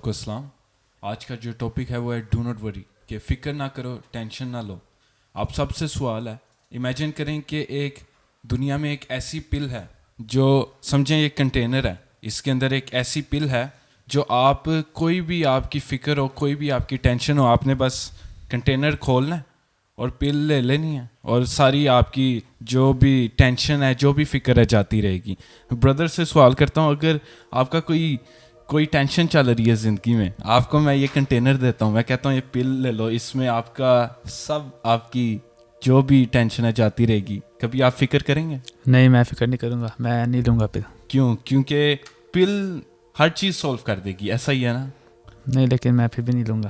सबको सलाम। आज का जो टॉपिक है वो है डू नॉट वरी, कि फ़िक्र ना करो, टेंशन ना लो। आप सबसे सवाल है, इमेजिन करें कि एक दुनिया में एक ऐसी पिल है जो समझें एक कंटेनर है, इसके अंदर एक ऐसी पिल है जो आप कोई भी आपकी फ़िक्र हो, कोई भी आपकी टेंशन हो, आपने बस कंटेनर खोलना है और पिल ले लेनी है और सारी आपकी जो भी टेंशन है, जो भी फ़िक्र है, जाती रहेगी। ब्रदर से सवाल करता हूँ, अगर आपका कोई टेंशन चल रही है ज़िंदगी में, आपको मैं ये कंटेनर देता हूँ, मैं कहता हूँ ये पिल ले लो, इसमें आपका सब आपकी जो भी टेंशन है जाती रहेगी, कभी आप फ़िक्र करेंगे? नहीं, मैं फ़िक्र नहीं करूँगा, मैं नहीं लूँगा पिल। क्यों? क्योंकि पिल हर चीज़ सॉल्व कर देगी, ऐसा ही है ना? नहीं, लेकिन मैं फिर भी नहीं लूँगा।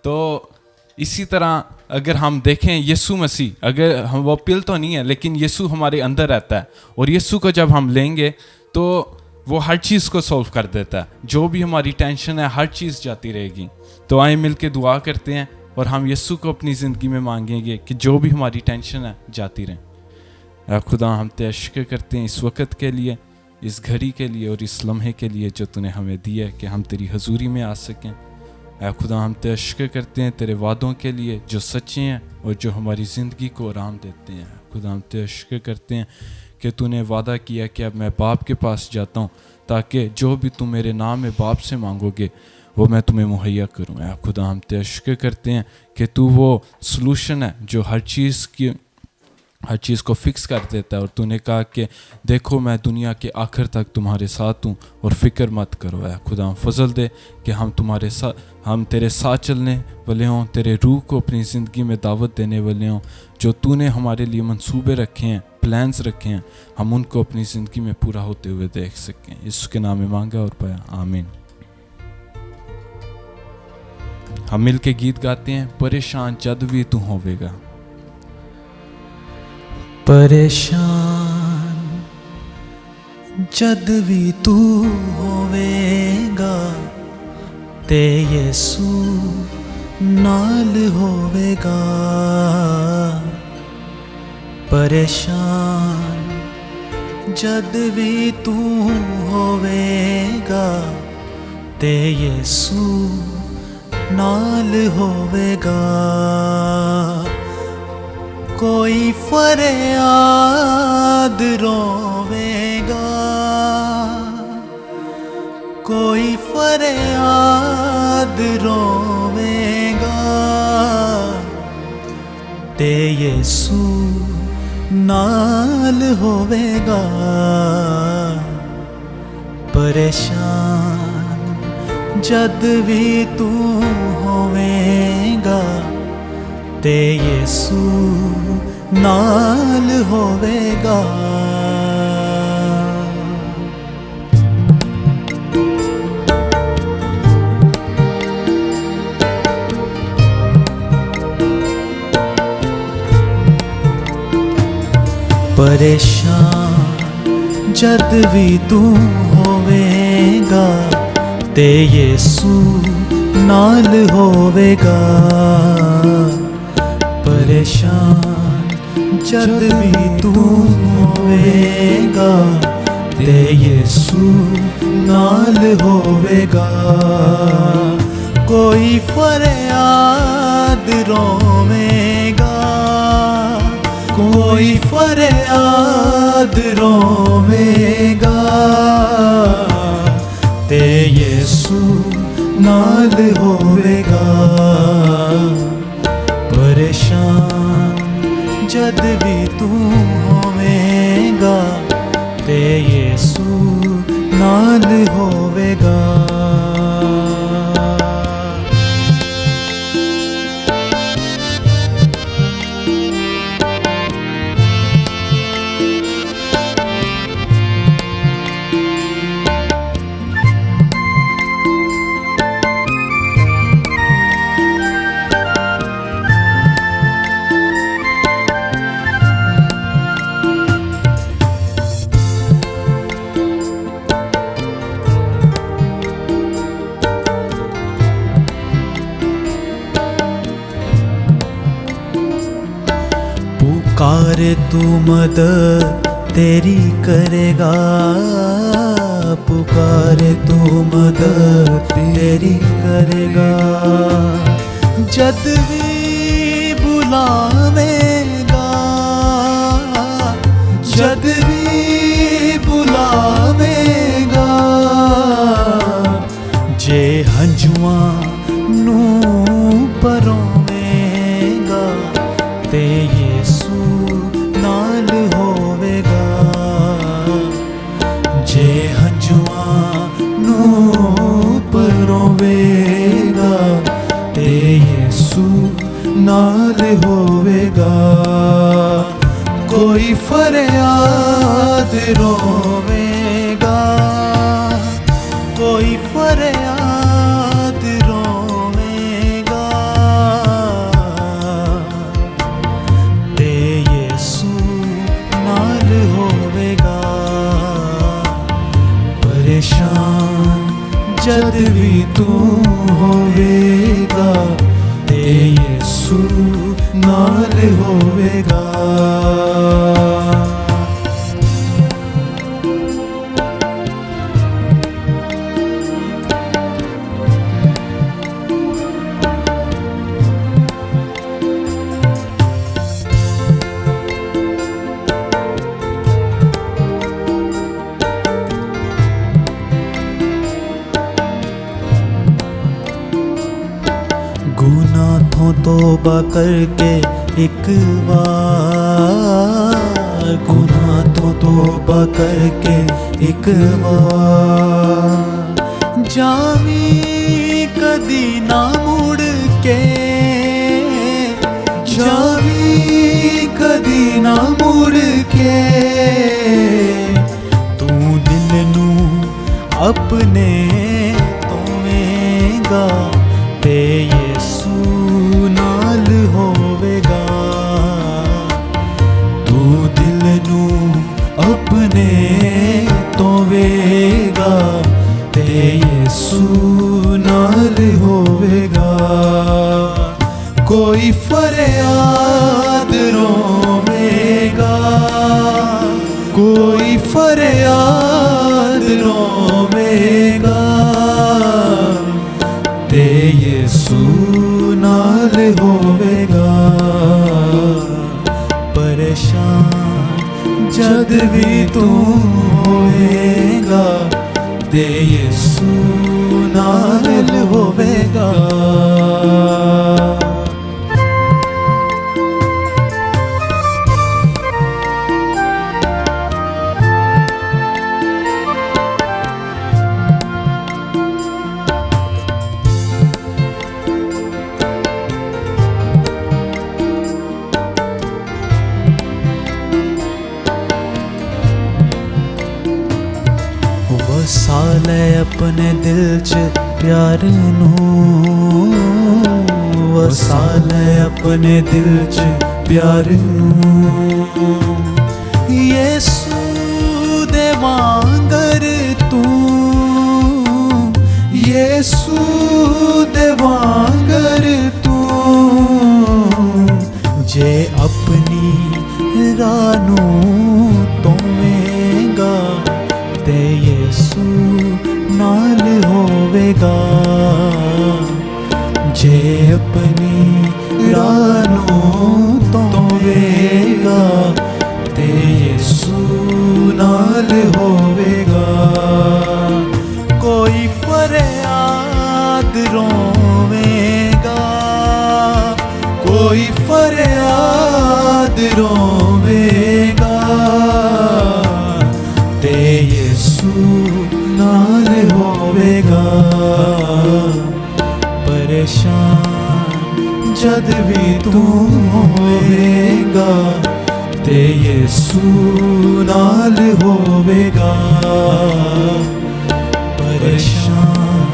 तो इसी तरह अगर हम देखें यीशु मसीह, अगर हम वो पिल तो नहीं है लेकिन यीशु हमारे अंदर रहता है और यीशु को जब हम लेंगे तो वो हर चीज़ को सॉल्व कर देता है। जो भी हमारी टेंशन है हर चीज़ जाती रहेगी। तो आए मिल के दुआ करते हैं और हम यीशु को अपनी ज़िंदगी में मांगेंगे कि जो भी हमारी टेंशन है जाती रहे। खुदा हम ते शुक्र करते हैं इस वक्त के लिए, इस घड़ी के लिए और इस लम्हे के लिए जो तूने हमें दिया है कि हम तेरी हजूरी में आ सकें। खुदा हम ते शुक्र करते हैं तेरे वादों के लिए जो सच्चे हैं और जो हमारी ज़िंदगी को आराम देते हैं। खुदा हम ते शुक्र करते हैं कि तूने वादा किया कि अब मैं बाप के पास जाता हूँ ताकि जो भी तुम मेरे नाम में बाप से मांगोगे वो मैं तुम्हें मुहैया करूँ। खुदा हम ते शुक्र करते हैं कि तू वो सलूशन है जो हर चीज़ को फिक्स कर देता है और तूने कहा कि देखो मैं दुनिया के आखिर तक तुम्हारे साथ हूँ और फ़िक्र मत करो। खुदा हम फजल दे कि हम तेरे साथ चलने वाले हों, तेरे रूह को अपनी ज़िंदगी में दावत देने वाले हों। जो तूने हमारे लिए मंसूबे रखे हैं, प्लान्स रखे हैं, हम उनको अपनी ज़िंदगी में पूरा होते हुए देख सकें। इसके नाम में मांगा और पाया, आमीन। हम मिल के गीत गाते हैं, परेशान जद भी तू होवेगा। परेशान जद भी तू होवेगा ते यीशु नाल होवेगा। परेशान जद भी तू होवेगा ते यीशु नाल होवेगा। कोई फरियाद रोवेगा, कोई फरियाद रोवेगा ते यीशु नाल होवेगा। परेशान जद भी तू होवेगा ते यीशु नाल होवेगा। परेशान जद भी तू होवेगा ते यीशु नाल होवेगा। परेशान जद भी तू होवेगा ते यीशु नाल होवेगा। कोई फरियाद रोवेगा, कोई फरियाद रोवेगा ते यीशु नाल होवेगा। परेशान जद भी तू होवेगा ते यीशु नाल होवेगा। पुकार तू मदद तेरी करेगा, पुकारे तू मदद तेरी करेगा। जद भी बुलावेगा, जद भी बुलावेगा, जे हंजुआं नू परोवेगा ते यीशु नाल होवेगा। जे हंजुआं नू परोवेगा ते यीशु नाल होवेगा। कोई फरियाद रोवेगा, कोई फरियाद रोवेगा ते यीशु नाल होवेगा। परेशान जद भी तू होवेगा ते यीशु नाल होवेगा। गुनाहों तौबा करके एक बार, गुनाहों तौबा करके एक बार, जावी कदी ना मुड़ के, जावी कदी ना मुड़ के। तू दिल नू अपने तोवेगा ते यीशु नाल होवेगा। तू दिल नू अपने तोवेगा ते यीशु नाल होवेगा। कोई फरियाद रोवेगा, कोई फरियाद रोवेगा ते यीशु नाल होवेगा। परेशान जद भी तू होवेगा ते यीशु नाल होवेगा। वसा ले अपने दिल च प्यार नू, वसा ले अपने दिल च प्यार नू। यीशु दे वांगर तू, यीशु दे वांगर तू, जे अपनी राह नू तोवेगा ते यीशु नाल होवेगा। जे अपनी राह नू तोवेगा ते यीशु नाल होवेगा। कोई फरियाद रोवेगा, कोई फरियाद रोवेगा ते यीशु नाल होवेगा। परेशान जद भी तू होवेगा ते यीशु नाल होवेगा। परेशान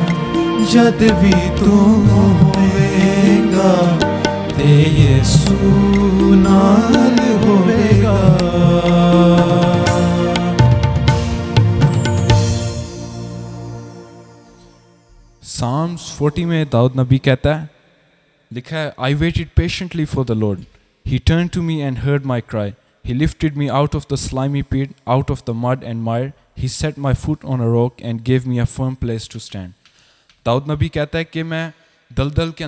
जद भी तू होवेगा ते यीशु नाल होवेगा। Psalms 40 में दाऊद नबी कहता है, लिखा है, I waited patiently for the Lord. He turned to me and heard my cry. He lifted me out of the slimy pit, out of the mud and mire, He set my foot on a rock and gave me a firm place to stand. Dawood नबी कहता है कि मैं दलदल के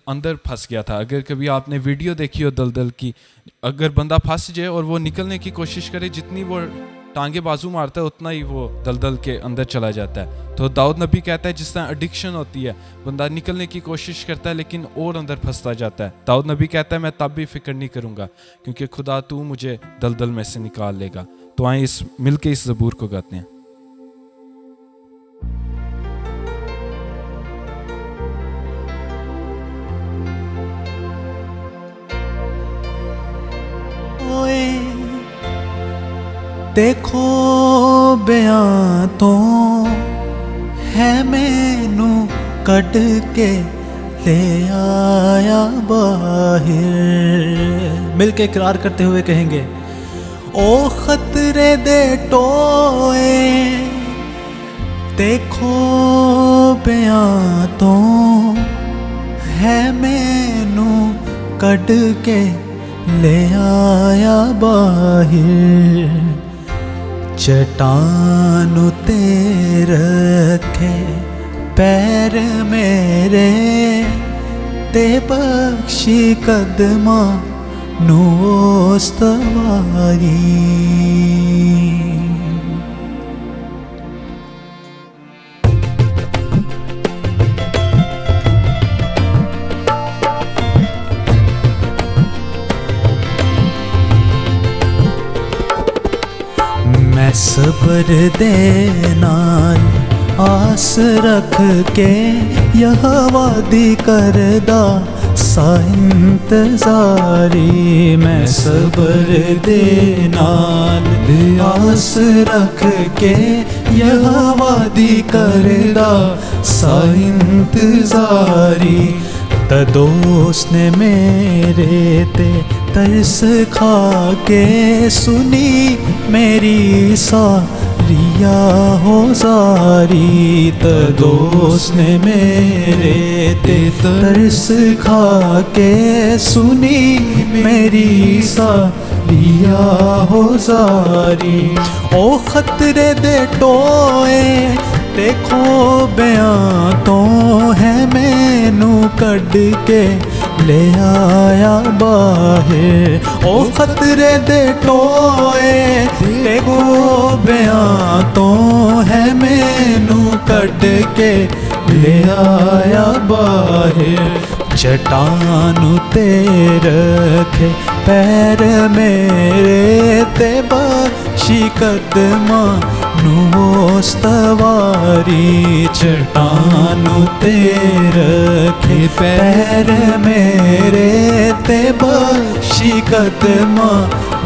अंदर फंस गया था. अगर कभी आपने वीडियो देखी हो दलदल की, अगर बंदा फंस जाए और वो निकलने की कोशिश करे, जितनी वो टांगे बाजू मारता है उतना ही वो दलदल के अंदर चला जाता है. तो दाऊद नबी कहता है जिस तरह एडिक्शन होती है, बंदा निकलने की कोशिश करता है लेकिन और अंदर फंसता जाता है. दाऊद नबी कहता है मैं तब भी फिक्र नहीं करूँगा क्योंकि खुदा तू मुझे दलदल में से निकाल लेगा. तो आए मिलके इस ज़बूर को गाते हैं. देखो बयां तो है मैनू कट के ले आया बाहर. मिलके इकरार करते हुए कहेंगे, ओ खतरे दे टोए देखो बयां तो है मैनू कट के ले आया बाहर. चट्टान ते रखे पैर मेरे ते बख्शी कदमा नूस्तवारी. मैं सबर दे नाल आस रख के यह वादी करदा सा इंतजारी. मैं सबर दे नाल आस रख के यह वादी करदा सा इंतजारी. तदोस ने मेरे ते तरस खा के सुनी मेरी सारिया हो जारी. तदोस ने मेरे ते तरस खा के सुनी मेरी सारिया हो जारी. ओ खतरे दे टोए देखो बयां तो है मैनू कट के ले आया बाहर. ओ खतरे दे टोए देखो बयां तो है मैनू कट के ले आया बाहर. चट्टान ते रखे पैर मेरे ते बख्शी कदमा नूस्तवारी. चट्टान ते रखे पैर मेरे ते बख्शी कदमा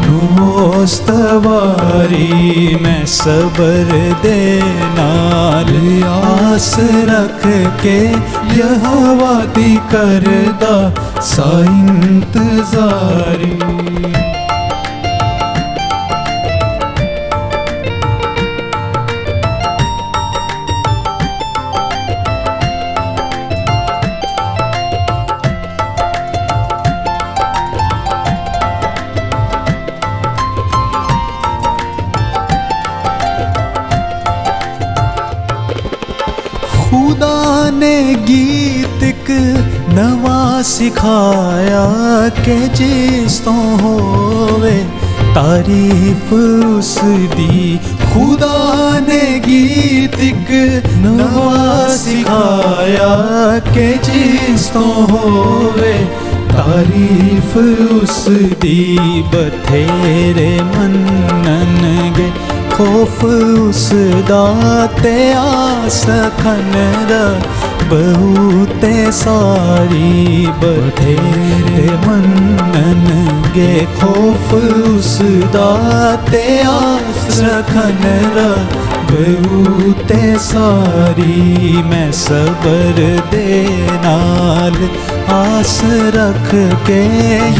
नूस्तवारी. मैं सबर दे नाल आस रख के यह वादी करदा सा इंतजारी. खुदा ने गीतक नवा सिखाया के जिस तो होवे तारीफ उसदी. खुदा ने गीतक नवा सिखाया के जिस तो होवे तारीफ उसदी. बथेरे मनन गे खौफ उसदा ते आस खन बहुते सारी. बथेरे मनन गे खौफ उसदा ते आस खन बहुते सारी. मैं सबर दे नाल आस रख के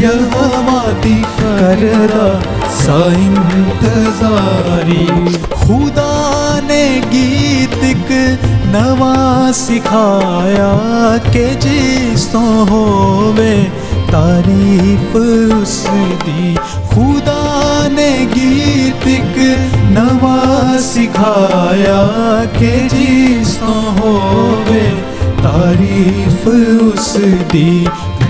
यह वादी करदा सा इंतजारी. खुदा ने गीतक नवा सिखाया के जिस तो होवे तारीफ उसदी. खुदा ने गीतक नवा यहोवा सिखाया के जिस तो होवे तारीफ उस दी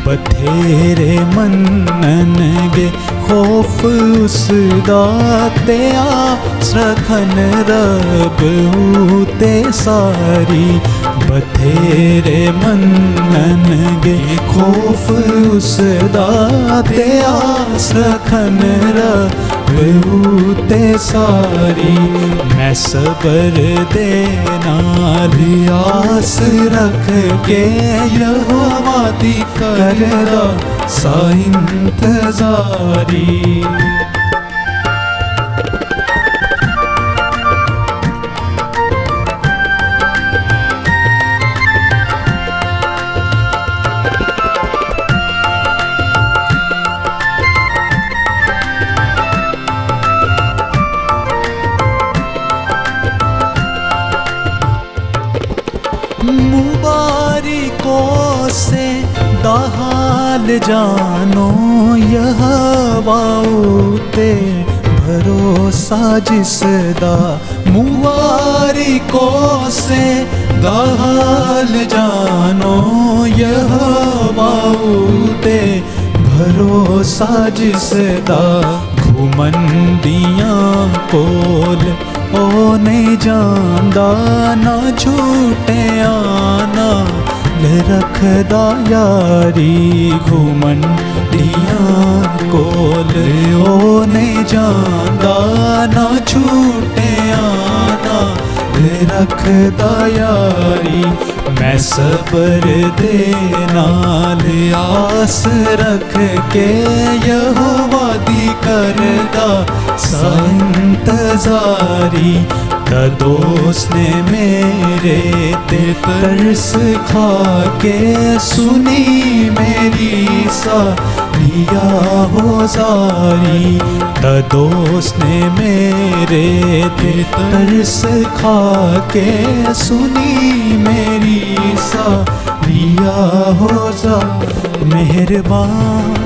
बथेरे मननगे खौफ उस दा ते आस रखन रब ते सारी बथेरे मननगे खौफ उस दा ते आस रखन रब ते सारी मैं सबर दे नाल आस रख के यहोवा दी करदा सा इंतजारी मुबारिकों से दाहाल जानो यहोवा ते भरोसा जिसदा मुबारिकों से दाहाल जानो यहोवा ते भरोसा जिसदा घुमंदियां कोल ओ नहीं जानदा ना झूठे आना रखदा यारी घुमंदियां कोल ओ नहीं जानदा ना झूठे आना रखदा यारी मैं सबर दे नाल आस रख के यहोवा दी करदा सा इंतजारी दोस्त ने मेरे ते तरस खा के सुनी मेरी सा लिया हो जारी दोस्त ने मेरे ते तरस खा के सुनी मेरी सा लिया हो जा मेहरबान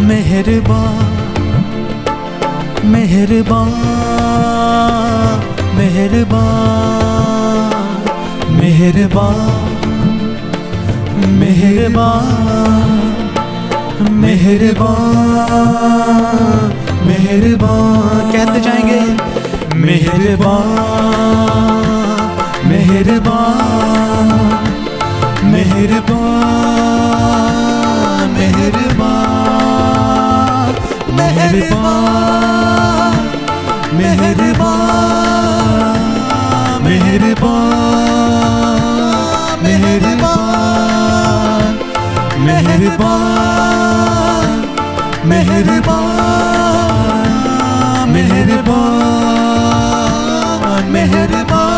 मेहरबान मेहरबान मेहरबान मेहरबान मेहरबान मेहरबान मेहरबान कहते जाएंगे मेहरबान मेहरबान मेहरबान मेहरबान मेहरबान मेहरबान मेहरबान मेहरबान मेहरबान मेहरबान मेहरबान मेहरबान।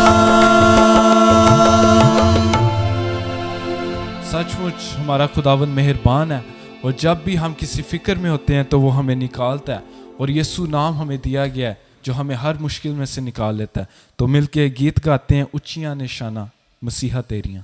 सचमुच हमारा खुदावंद मेहरबान है और जब भी हम किसी फिक्र में होते हैं तो वो हमें निकालता है और यीशु नाम हमें दिया गया है जो हमें हर मुश्किल में से निकाल लेता है। तो मिलके गीत गाते हैं ऊंचियां निशाना मसीहा तेरियां।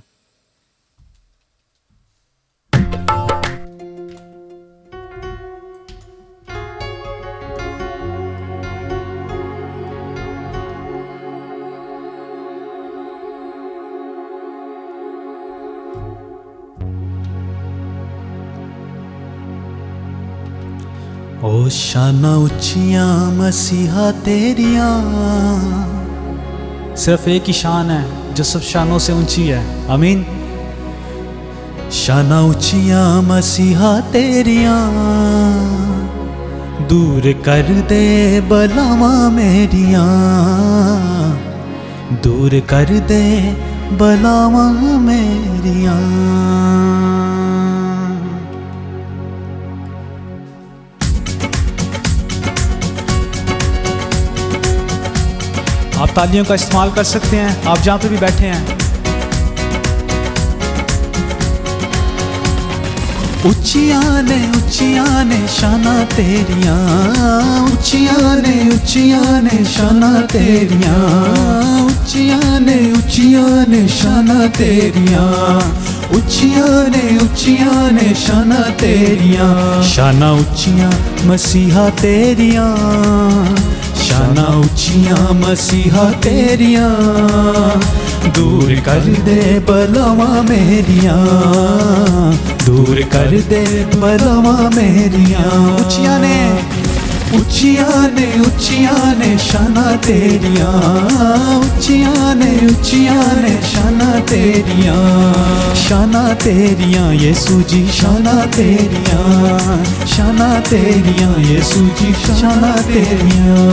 ओ शाना उच्चियां मसीहा तेरियां। सिर्फ एक ही शान है जो सब शानों से ऊंची है। आमीन। शाना उच्चियां मसीहा तेरियां, दूर कर दे बलावां मेरियां, दूर कर दे बलावां मेरियां। आप तालियों का इस्तेमाल कर सकते हैं, आप जहाँ पे भी बैठे हैं। उच्चियां ने शाना तेरियां, उच्चियां ने शाना तेरियां, उच्चियां ने शाना तेरियां, उच्चियां ने शाना तेरियां। शाना उच्चियां मसीहा तेरियां, शाना उच्चियां मसीहा तेरियां, दूर कर दे बलावां मेरियां, दूर कर दे बलावां मेरियां। उच्चियां ने शाना तेरियां, उच्चियां ने शाना तेरियां यीशु जी शाना तेरियां यीशु जी शाना तेरियां।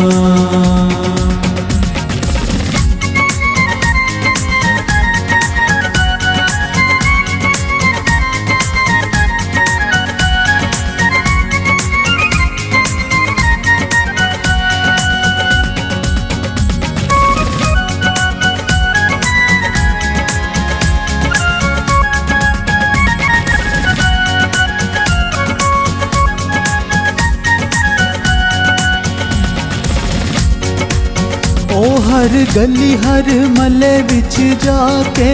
ओ हर गली हर मले विच जाके,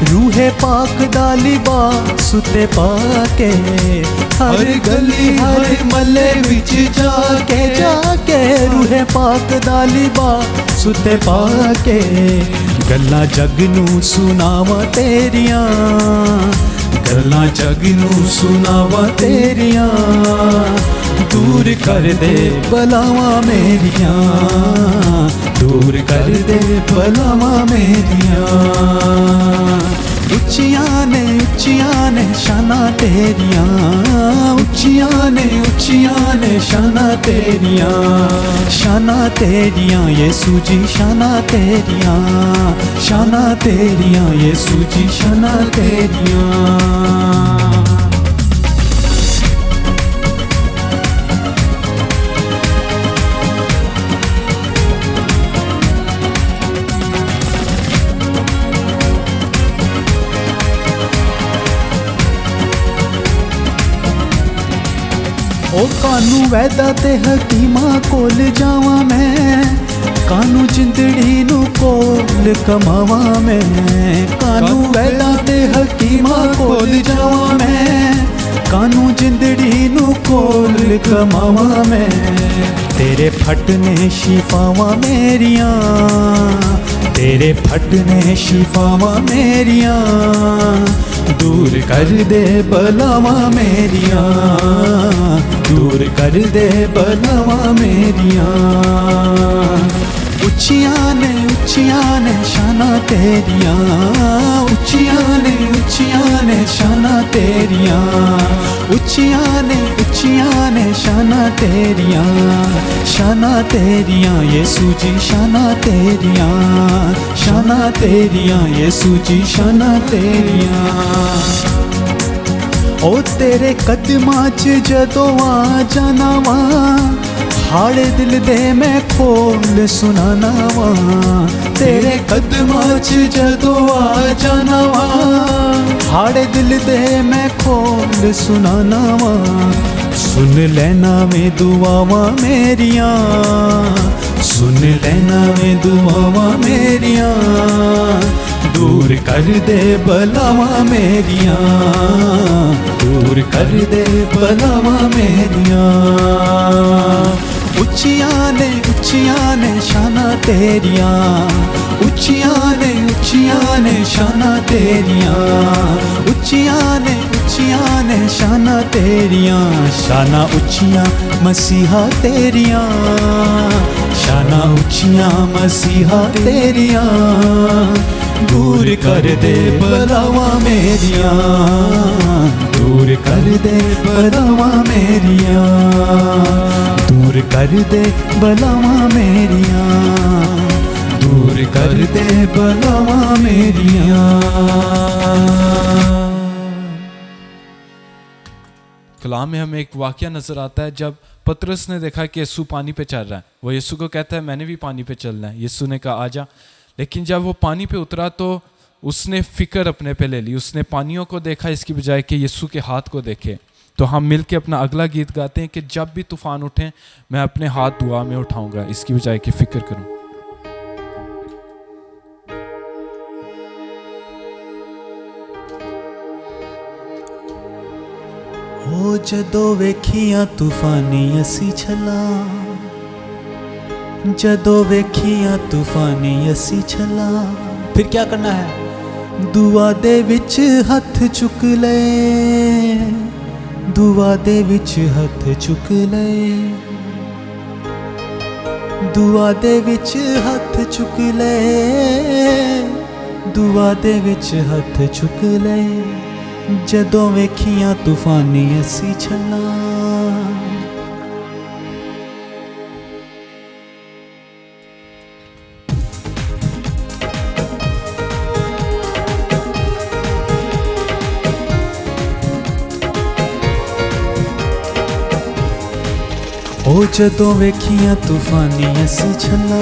रूहे पाक दा लिबास सुते पाके। हर गली हर मले विच जाके रूहे पाक दा लिबास सुते पाके। गल्लां जग नू सुनावा तेरियां, गल्लां जग नू सुनावा तेरियां, दूर कर दे बलावां मेरियां, दूर कर दे बलावां मेरियां। उच्चियां ने शाना तेरियां, उच्चियां ने शाना तेरियां यीशु जी शाना तेरियां यीशु जी शाना तेरियां। ओ कानू वैदा ते हकीमा कोल जावा मैं, कानू जिंदड़ी नू कोल कमावा मैं। कानू वैदा ते हकीमा कोल जावा मैं, कानू जिंदड़ी नू कोल कमावा मैं। तेरे फटने शिफावां मेरियां, तेरे फटने शिफावां मेरियां, दूर कर दे बलावां मेरियां, दूर कर दे बलावां मेरियां। उच्चियां ने शाना तेरियां, उच्चियां ने शाना तेरियां, उच्चियां ने शाना तेरियां यीशु जी शाना तेरियां यीशु जी शाना तेरियां। ओ तेरे कदमां च जदों आ जाना वा, हाड़े दिल दे मैं खोल सुनाना वा। तेरे कदमां च जदों आ जाना वा, हाड़े दिल दे मैं खोल सुनाना वा। सुन लेना वे दुआवां मेरियां, सुन लेना वे दुआवां मेरियां, दूर कर दे बलावां मेरियां, दूर कर दे बलावां मेरियां। उच्चियां ने शाना तेरियां, उच्चियां ने शाना तेरियां, उच्चियां ने शाना तेरियां। शाना उच्चियां मसीहा तेरियां, शाना उच्चियां मसीहा तेरियां, दूर कर दे बलावां मेरियां, दूर कर दे बलावां मेरियां, दूर कर दे बलावां मेरियां, दूर कर दे बलावां मेरियां। कलाम में हमें एक वाकया नजर आता है, जब पतरस ने देखा कि यीशु पानी पे चल रहा है, वो यीशु को कहता है मैंने भी पानी पे चलना है। यीशु ने कहा आजा, लेकिन जब वो पानी पे उतरा तो उसने फिक्र अपने पे ले ली। उसने पानियों को देखा इसकी बजाय कि यीशु के हाथ को देखे। तो हम मिलके अपना अगला गीत गाते हैं कि जब भी तूफान उठे मैं अपने हाथ दुआ में उठाऊंगा, इसकी बजाय कि फिक्र करूं। ओ जदों वेखियां तूफानी असी छला, जदों वेखियां तूफानी असी छला। फिर क्या करना है? दुआ दे विच हथ चुक ले, दुआ दे विच हथ चुक ले, दुआ दे विच हथ चुक ले, दुआ दे विच हथ चुक ले, जदों वेखियां तूफानी असी छला। ओ जदों वेखियां तूफानी असी छला,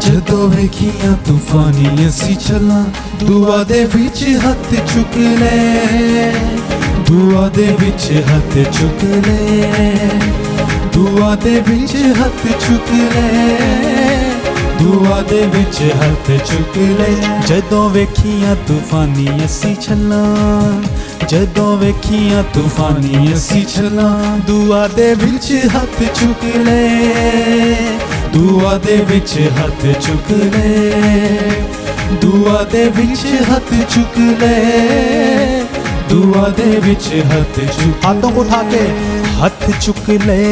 जदों वेखियां तूफानी असी छला, दुआ दे विच हथ चुक ले, दुआ दे विच हथ चुक ले, दुआ दे विच हथ चुक ले, दुआ दे विच हथ चुक ले, जदों वेखियां तूफानी असी छला, जदों वेखियां तूफानी असी छला, दुआ दे विच हथ चुक ले, दुआ दे विच हथ चुक ले, दुआ दे विच हथ चुक ले, दुआ दे विच हथ चुक। हाथों को उठा के हथ चुक ले,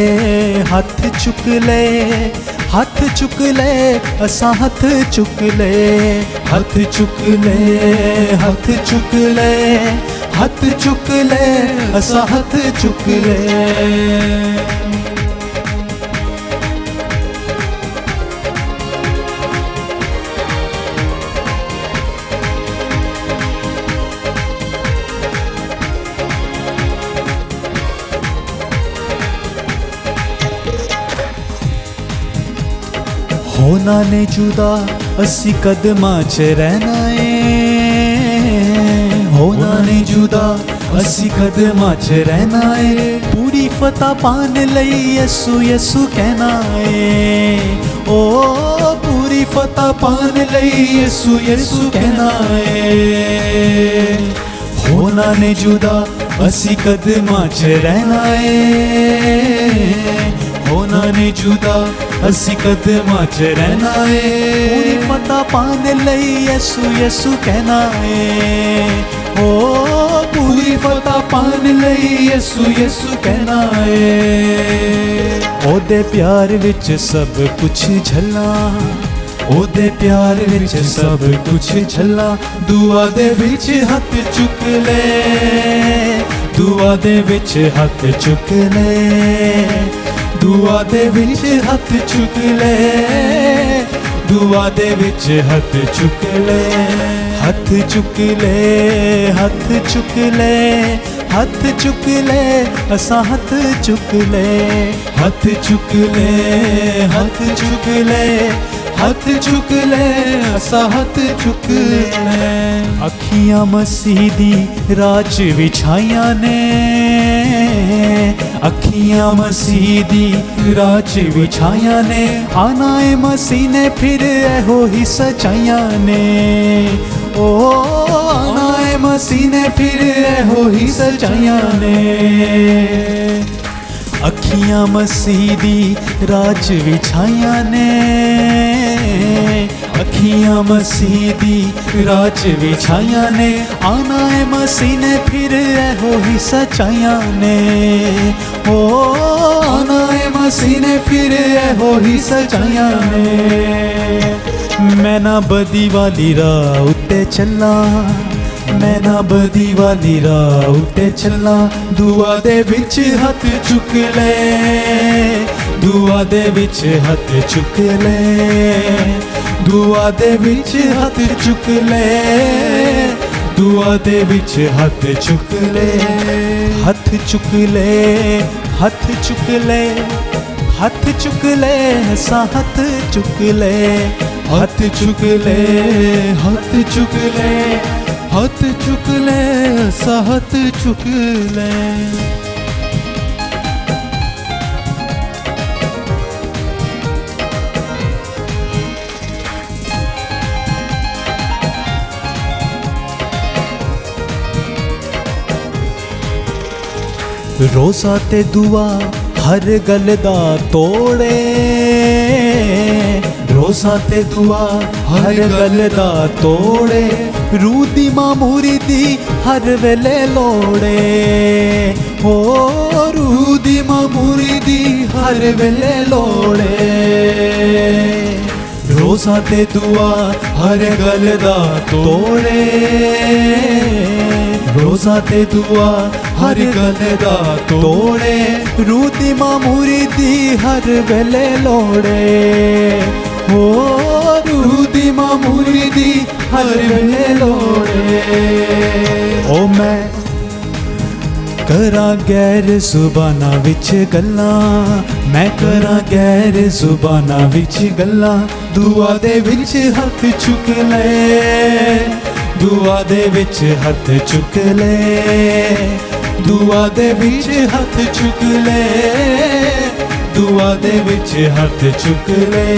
हथ चुक ले, हथ चुक ले, असा हथ चुक ले, हथ चुक ले, हथ चुक ले, हथ चुक ले, असा हथ चुक ले। होना ने जुदा असी कदमां च रहना है, होना ने जुदा असी कदमां च रहना है, पूरी फतह पान लई यसू यसू कहना है, ओ पूरी फतह पान लई यसू यसू कहना है। होना ने जुदा असी कदमां च रहना है, होना ने जुदा असी कदमां च रहना है, पूरी फतह पान लई यसू यसू कहना है, ओ पूरी फतह पान लई यसू यसू कहना है। ओदे प्यार विच सब कुछ झला, ओदे प्यार विच सब कुछ झला, दुआ दे विच हथ चुक ले, दुआ दे विच हथ चुक ले, दुआ दे विच हथ चुक ले, दुआ दे विच हथ चुक ले, हथ चुक ले, हथ चुक ले, हथ चुक ले, असा हथ चुक ले, हथ चुक ले, हथ चुक ले, हथ चुक ले, असा हथ चुक ले। अखियां मसीह दी राज विछाइयां ने, अखियां मसीह दी राज विछाइयां ने, आना है मसीह ने फिर एहो ही सचाइयां ने, ओ आना है मसीह ने फिर एहो ही सचाइयां ने। अखियां मसीह दी राज विछाइयां ने, अखियां मसीह दी राज विछाइयां ने, आना है मसीह ने फिर एहो ही सचाइयां ने, ओ आना है मसीह ने फिर एहो ही सचाइयां ने। मैं ना बदी वाली राह उत्ते चला, मैं ना बदी वाली राह उत्ते चला, दुआ दे विच हथ चुक ले, दुआ दे विच हथ चुक ले, दुआ दे विच हथ चुक ले, दुआ दे विच हथ चुक ले, हथ चुक ले, हथ चुक ले, हथ चुक ले, सा हथ चुक ले, हथ चुक ले, हथ चुक ले, हथ चुक ले, सा हथ चुक ले। रोज़ा ते दुआ हर गल दा तोड़े रोज़ा ते दुआ हर गल दा तोड़े रूह दी मामूरी दी हर वेले लोड़े हो रूह दी मामूरी दी हर वेले लोड़े रोज़ा ते दुआ हर गल दा तोड़े रोज़ा ते दुआ हर गल दा तोड़े रूह दी मामूरी दी हर वेले लोड़े हो रूह दी मामूरी दी हर वेले लोड़े ओ मैं करा गैर जुबाना विच गल्लां मैं करा गैर जुबाना विच गल्लां दुआ दे विच हथ चुक ले दुआ दे विच हथ चुक ले दुआ दे विच हथ चुक ले दुआ दे विच हथ चुक ले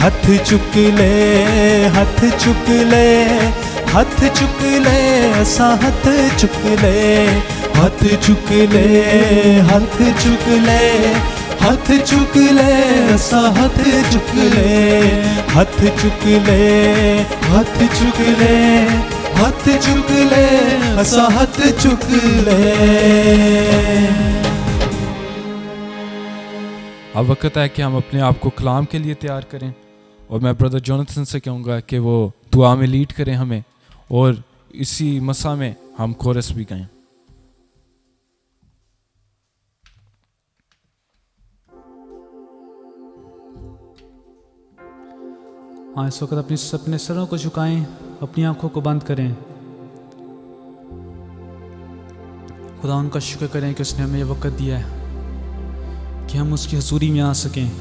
हथ चुक ले हथ चुक ले हथ चुक ले असा हथ चुक ले हथ चुक ले हथ चुक ले हथ चुक ले असा हथ चुक ले हथ चुक ले हथ चुक ले हथ चुक ले असा हथ चुक ले। अब वक्त है कि हम अपने आप को कलाम के लिए तैयार करें और मैं ब्रदर जोनाथन से कहूँगा कि वो दुआ में लीड करें हमें और इसी मसा में हम कोरस भी गाएं। हाँ, इस वक्त अपने सरों को झुकाएं, अपनी आंखों को बंद करें। खुदा उनका शुक्र करें कि उसने हमें ये वक्त दिया है कि हम उसकी हजूरी में आ सकें।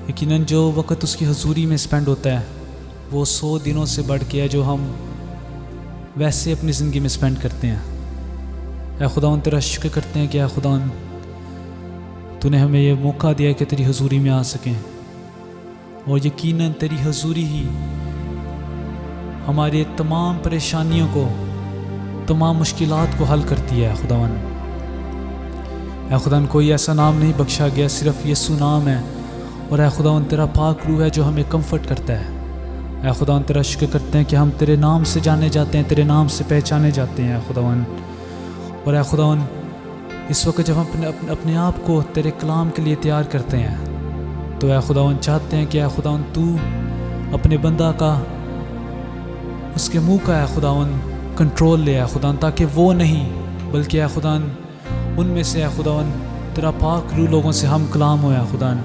यकीनन जो वक्त उसकी हजूरी में स्पेंड होता है वो 100 दिनों से बढ़ के है जो हम वैसे अपनी ज़िंदगी में स्पेंड करते हैं। ऐ खुदा तेरा शुक्र करते हैं कि ऐ खुदा तूने हमें ये मौका दिया कि तेरी हजूरी में आ सकें और यकीनन तेरी हजूरी ही हमारे तमाम परेशानियों को तमाम मुश्किलात को हल करती है। खुदावन कोई ऐसा नाम नहीं बख्शा गया, सिर्फ यीशु नाम है और ऐ खुदावन तेरा पाक रूह है जो हमें कंफर्ट करता है। ऐ खुदावन तेरा शुक्र करते हैं कि हम तेरे नाम से जाने जाते हैं, तेरे नाम से पहचाने जाते हैं खुदावन। और ऐ खुदावन इस वक्त जब हम अपने आप को तेरे कलाम के लिए तैयार करते हैं तो ऐ खुदावन चाहते हैं कि ऐ खुदावन तू अपने बंदा का उसके मुंह का ऐ खुदावन कंट्रोल ले ऐ खुदावन, ताकि वो नहीं बल्कि ऐ खुदावन उनमें से ऐ खुदावन तेरा पाक रूह लोगों से हम कलाम हो ऐ खुदावन।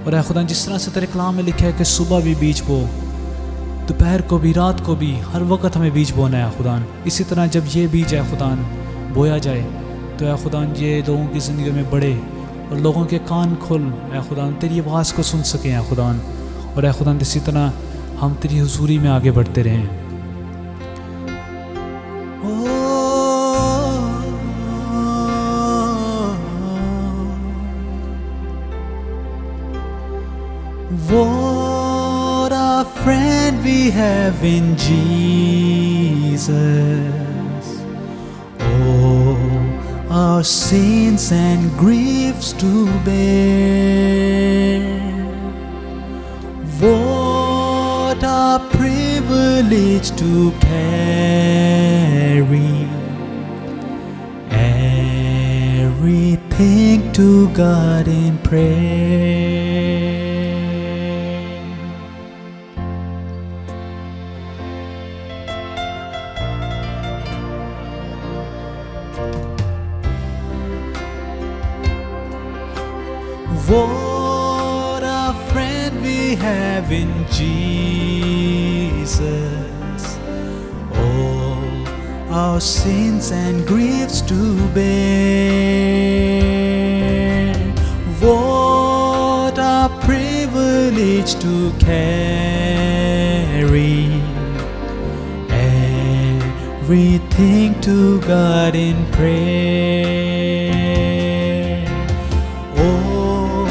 और ऐ खुदावन जिस तरह से तेरे कलाम में लिखा है कि सुबह भी बीज बो, दोपहर को भी, रात को भी, हर वक्त हमें बीज बोना है खुदावन। इसी तरह जब ये बीज है खुदावन बोया जाए तो ऐ खुदावन ये लोगों की ज़िंदगी में बढ़े और लोगों के कान खुल ऐ खुदावन तेरी आवाज़ को सुन सकें ऐ खुदावन। और ऐ खुदावन इसी तरह हम तेरी हुजूरी में आगे बढ़ते रहें। What a friend we have in Jesus. Oh, our sins and griefs to bear. What a privilege to carry everything to God in prayer. What a friend we have in Jesus. All our sins and griefs to bear. What a privilege to carry everything to God in prayer. Oh,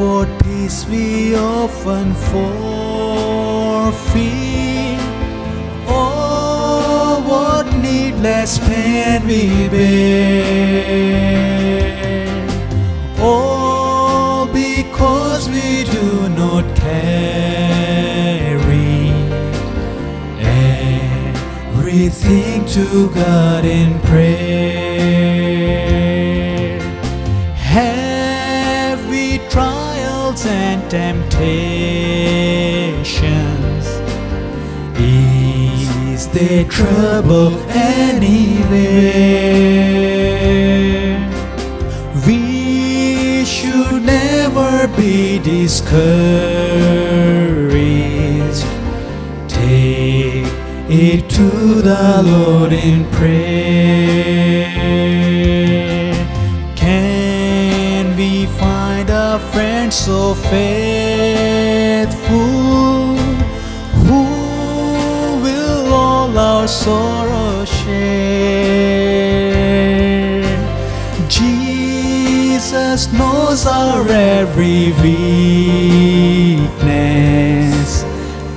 what peace we often forfeit. Oh, what needless pain we bear. Oh, to God in prayer. Heavy trials and temptations, Is there trouble anywhere? we should never be discouraged. Take it to the Lord in prayer. Can we find a friend so faithful, who will all our sorrow share? Jesus knows our every weakness.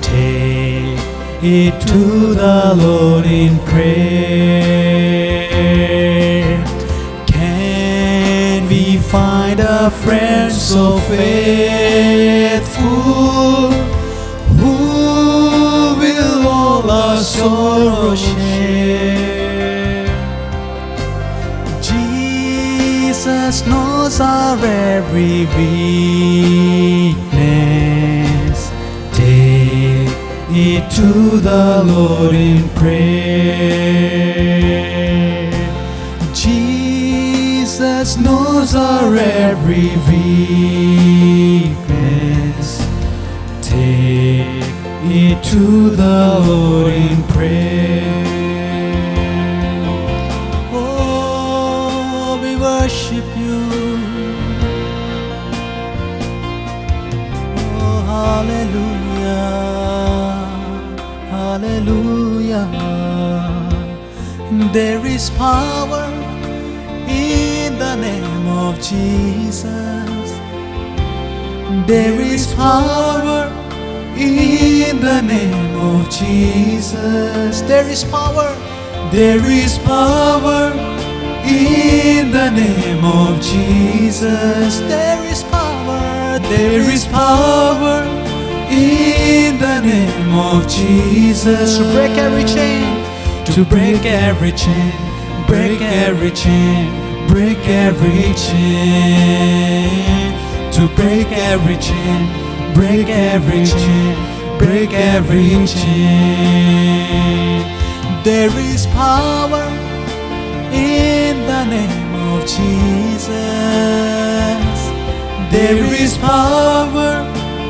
Take it to the Lord in prayer. Can we find a friend so faithful, Who will all our sorrow share? Jesus knows our every weakness. Take it to the Lord in prayer. Jesus Knows our every weakness. Take it to the Lord in prayer. Oh, we worship you. Oh, hallelujah, hallelujah. There is power in the name of Jesus. There is power in the name of Jesus. There is power. There is power in the name of Jesus. There is power. There is power in the name of Jesus. To break every chain. To break every chain. Break every chain. Break every chain. To break every chain. Break every chain. Break every chain. There is power in the name of Jesus. There is power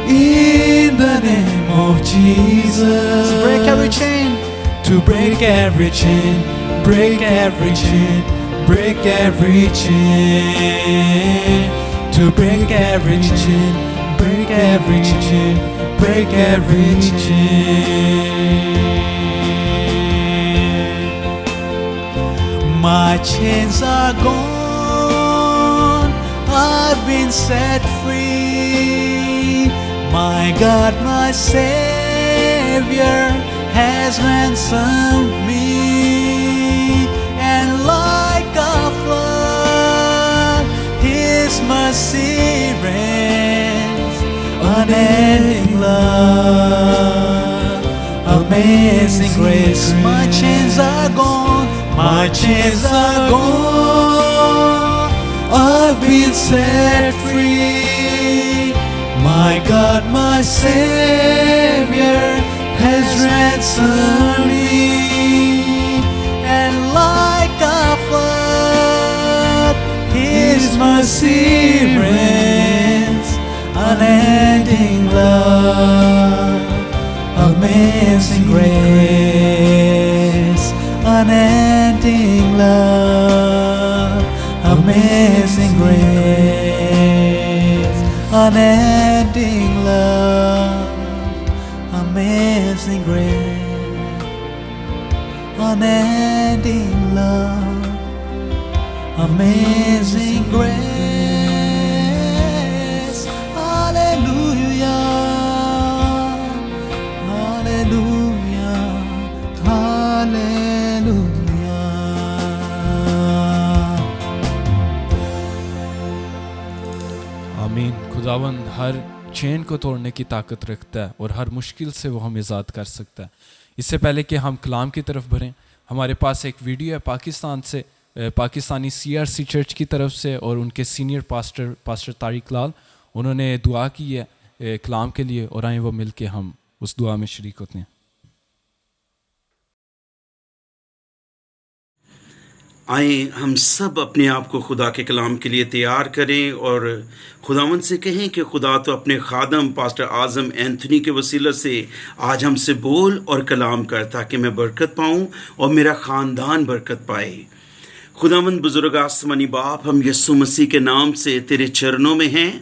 in the name of Jesus. To break every chain. To break every chain. Break every chain. Break every chain. To break every chain. Break every chain. Break every chain. My chains are gone, I've been set free. My God, my Savior has ransomed me. And like a flood, His mercy reigns. Unending love, amazing grace. My chains are gone. My chains are gone. I've been set free. My God, my Savior has ransomed me. And like a flood, His mercy reigns. unending love, amazing grace. Unending love, amazing grace. Unending love, amazing grace. Unending love, amazing grace. Hallelujah, hallelujah, hallelujah. आमीन। खुदावन हर chain को तोड़ने की ताकत रखता है और हर मुश्किल से वो हम आज़ाद कर सकता है। इससे पहले कि हम कलाम की तरफ बढ़ें, हमारे पास एक वीडियो है पाकिस्तान से, पाकिस्तानी CRC चर्च की तरफ से, और उनके सीनियर पास्टर तारिक लाल, उन्होंने दुआ की है कलाम के लिए, और आए वो मिल के हम उस दुआ में शरीक होते हैं। आए हम सब अपने आप को खुदा के कलाम के लिए तैयार करें और खुदावंद से कहें कि खुदा तो अपने खादम पास्टर आज़म एंथनी के वसीले से आज हमसे बोल और कलाम कर, ताकि मैं बरकत पाऊं और मेरा ख़ानदान बरकत पाए। खुदावंद बुजुर्ग आसमानी बाप, हम यीशु मसीह के नाम से तेरे चरणों में हैं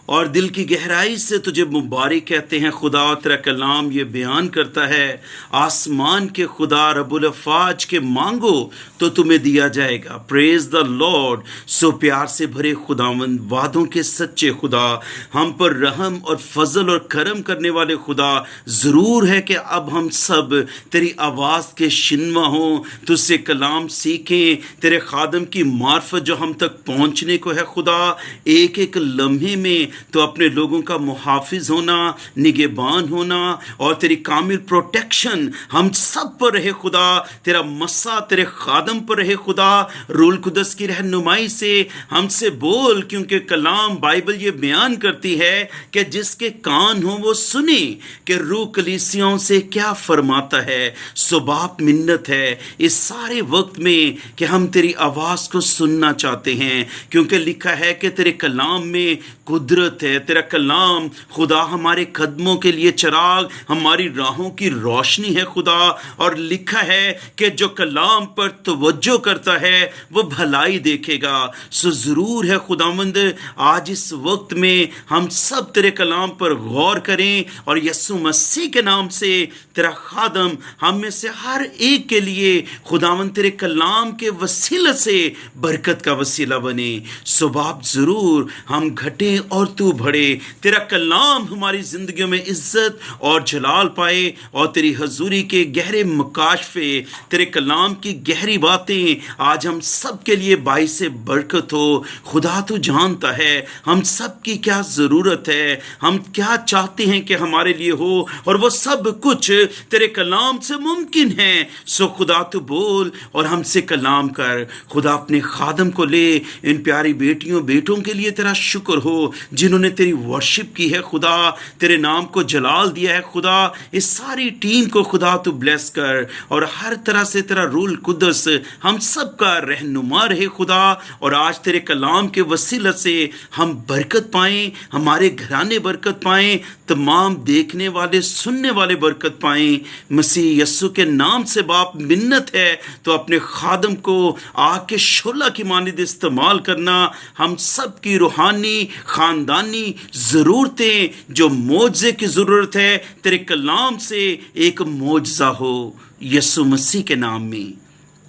और दिल की गहराई से तुझे मुबारक कहते हैं। खुदा, तेरा कलाम ये बयान करता है, आसमान के खुदा रब्बुल अफ़ाज के मांगो तो तुम्हें दिया जाएगा। Praise the Lord. सो प्यार से भरे खुदावंद, वादों के सच्चे खुदा, हम पर रहम और फजल और करम करने वाले खुदा, ज़रूर है कि अब हम सब तेरी आवाज़ के शिनवा हों, तुझसे कलाम सीखें, तेरे खादम की मार्फत जो हम तक पहुँचने को है खुदा, एक एक लम्हे में तो अपने लोगों का मुहाफिज होना, निगहबान होना और तेरी कामिल प्रोटेक्शन हम सब पर रहे खुदा। तेरा मस्सा तेरे खादम पर रहे खुदा। रूल कुदस की रहनुमाई से हमसे बोल, क्योंकि कलाम बाइबल ये बयान करती है कि जिसके कान हो वो सुने कि रूह कलीसियाओं से क्या फरमाता है। सो बाप, मिन्नत है इस सारे वक्त में कि हम तेरी आवाज़ को सुनना चाहते हैं, क्योंकि लिखा है कि तेरे कलाम में कुदरत है। तेरा कलाम खुदा हमारे कदमों के लिए चराग, हमारी राहों की रोशनी है खुदा। और लिखा है कि जो कलाम पर तवज्जो करता है वो भलाई देखेगा। सो ज़रूर है खुदावंद, आज इस वक्त में हम सब तेरे कलाम पर गौर करें और यीशु मसीह के नाम से तेरा खादम हम में से हर एक के लिए खुदावंद तेरे कलाम के वसीले से बरकत का वसीला बने। सो बाप, ज़रूर हम घटे और तू बढ़े, तेरा कलाम हमारी ज़िंदगियों में इज़्ज़त और जलाल पाए और तेरी हजूरी के गहरे मुकाशफे, तेरे कलाम की गहरी बातें आज हम सब के लिए बाइस बरकत हो। खुदा, तू जानता है हम सब की क्या ज़रूरत है, हम क्या चाहते हैं कि हमारे लिए हो, और वो सब कुछ तेरे कलाम से मुमकिन है। सो खुदा, तू बोल और हमसे कलाम कर। खुदा, अपने खादम को ले, इन प्यारी बेटियों बेटों के लिए तेरा शुक्र हो जिन्होंने तेरी वर्शिप की है खुदा, तेरे नाम को जलाल दिया है खुदा। इस सारी टीम को खुदा तू ब्लेस कर और हर तरह से तेरा रूल कुदस हम सब का रहनुमा रहे खुदा। और आज तेरे कलाम के वसीले से हम बरकत पाएं, हमारे घराने बरकत पाएं, तमाम देखने वाले सुनने वाले बरकत पाएं। मसीह यस्सु के नाम से बाप, मिन्नत है तो अपने खादम को आग के शोला की मानिद इस्तेमाल करना। हम सब की रूहानी खानदानी ज़रूरतें, जो मोज़े की ज़रूरत है, तेरे कलाम से एक मोज़ा हो, यीशु मसीह के नाम में,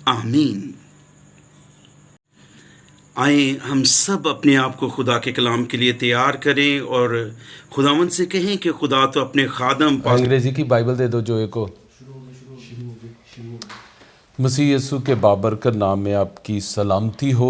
आमीन। आए हम सब अपने आप को खुदा के कलाम के लिए तैयार करें और खुदावंद से कहें कि खुदा तो अपने खादम। अंग्रेजी की बाइबल दे दो जो एक को। मसीह यीशु के बाबरकत नाम में आपकी सलामती हो।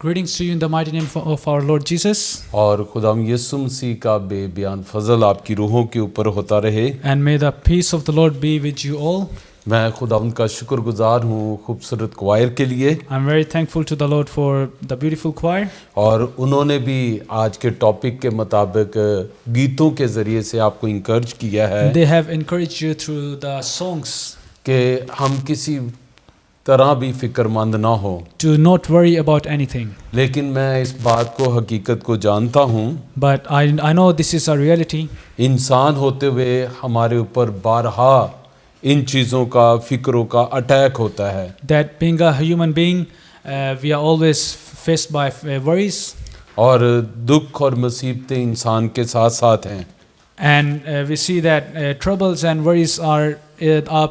Greetings to you in the mighty name of our Lord Jesus. और खुदाम यीशु मसीह का बेबयान फजल आपकी रूहों के ऊपर होता रहे। And may the peace of the Lord be with you all. मैं खुदावंद का शुक्रगुजार हूँ खूबसूरत क्वायर के लिए। I'm very thankful to the Lord for the beautiful choir. और उन्होंने भी आज के टॉपिक के मुताबिक गीतों के ज़रिए से आपको इंकरेज किया है। They have encouraged you through the songs. कि हम किसी तरह भी फिक्रमंद ना हो। To not worry about anything. लेकिन मैं इस बात को हकीकत को जानता हूँ। But I know this is a reality. इंसान होते हुए हमारे ऊपर बारहा इन चीज़ों का फिक्रों का अटैक होता है। That being a human being, we are always faced by worries. और दुख और मुसीबतें इंसान के साथ साथ हैं। And we see that troubles and worries are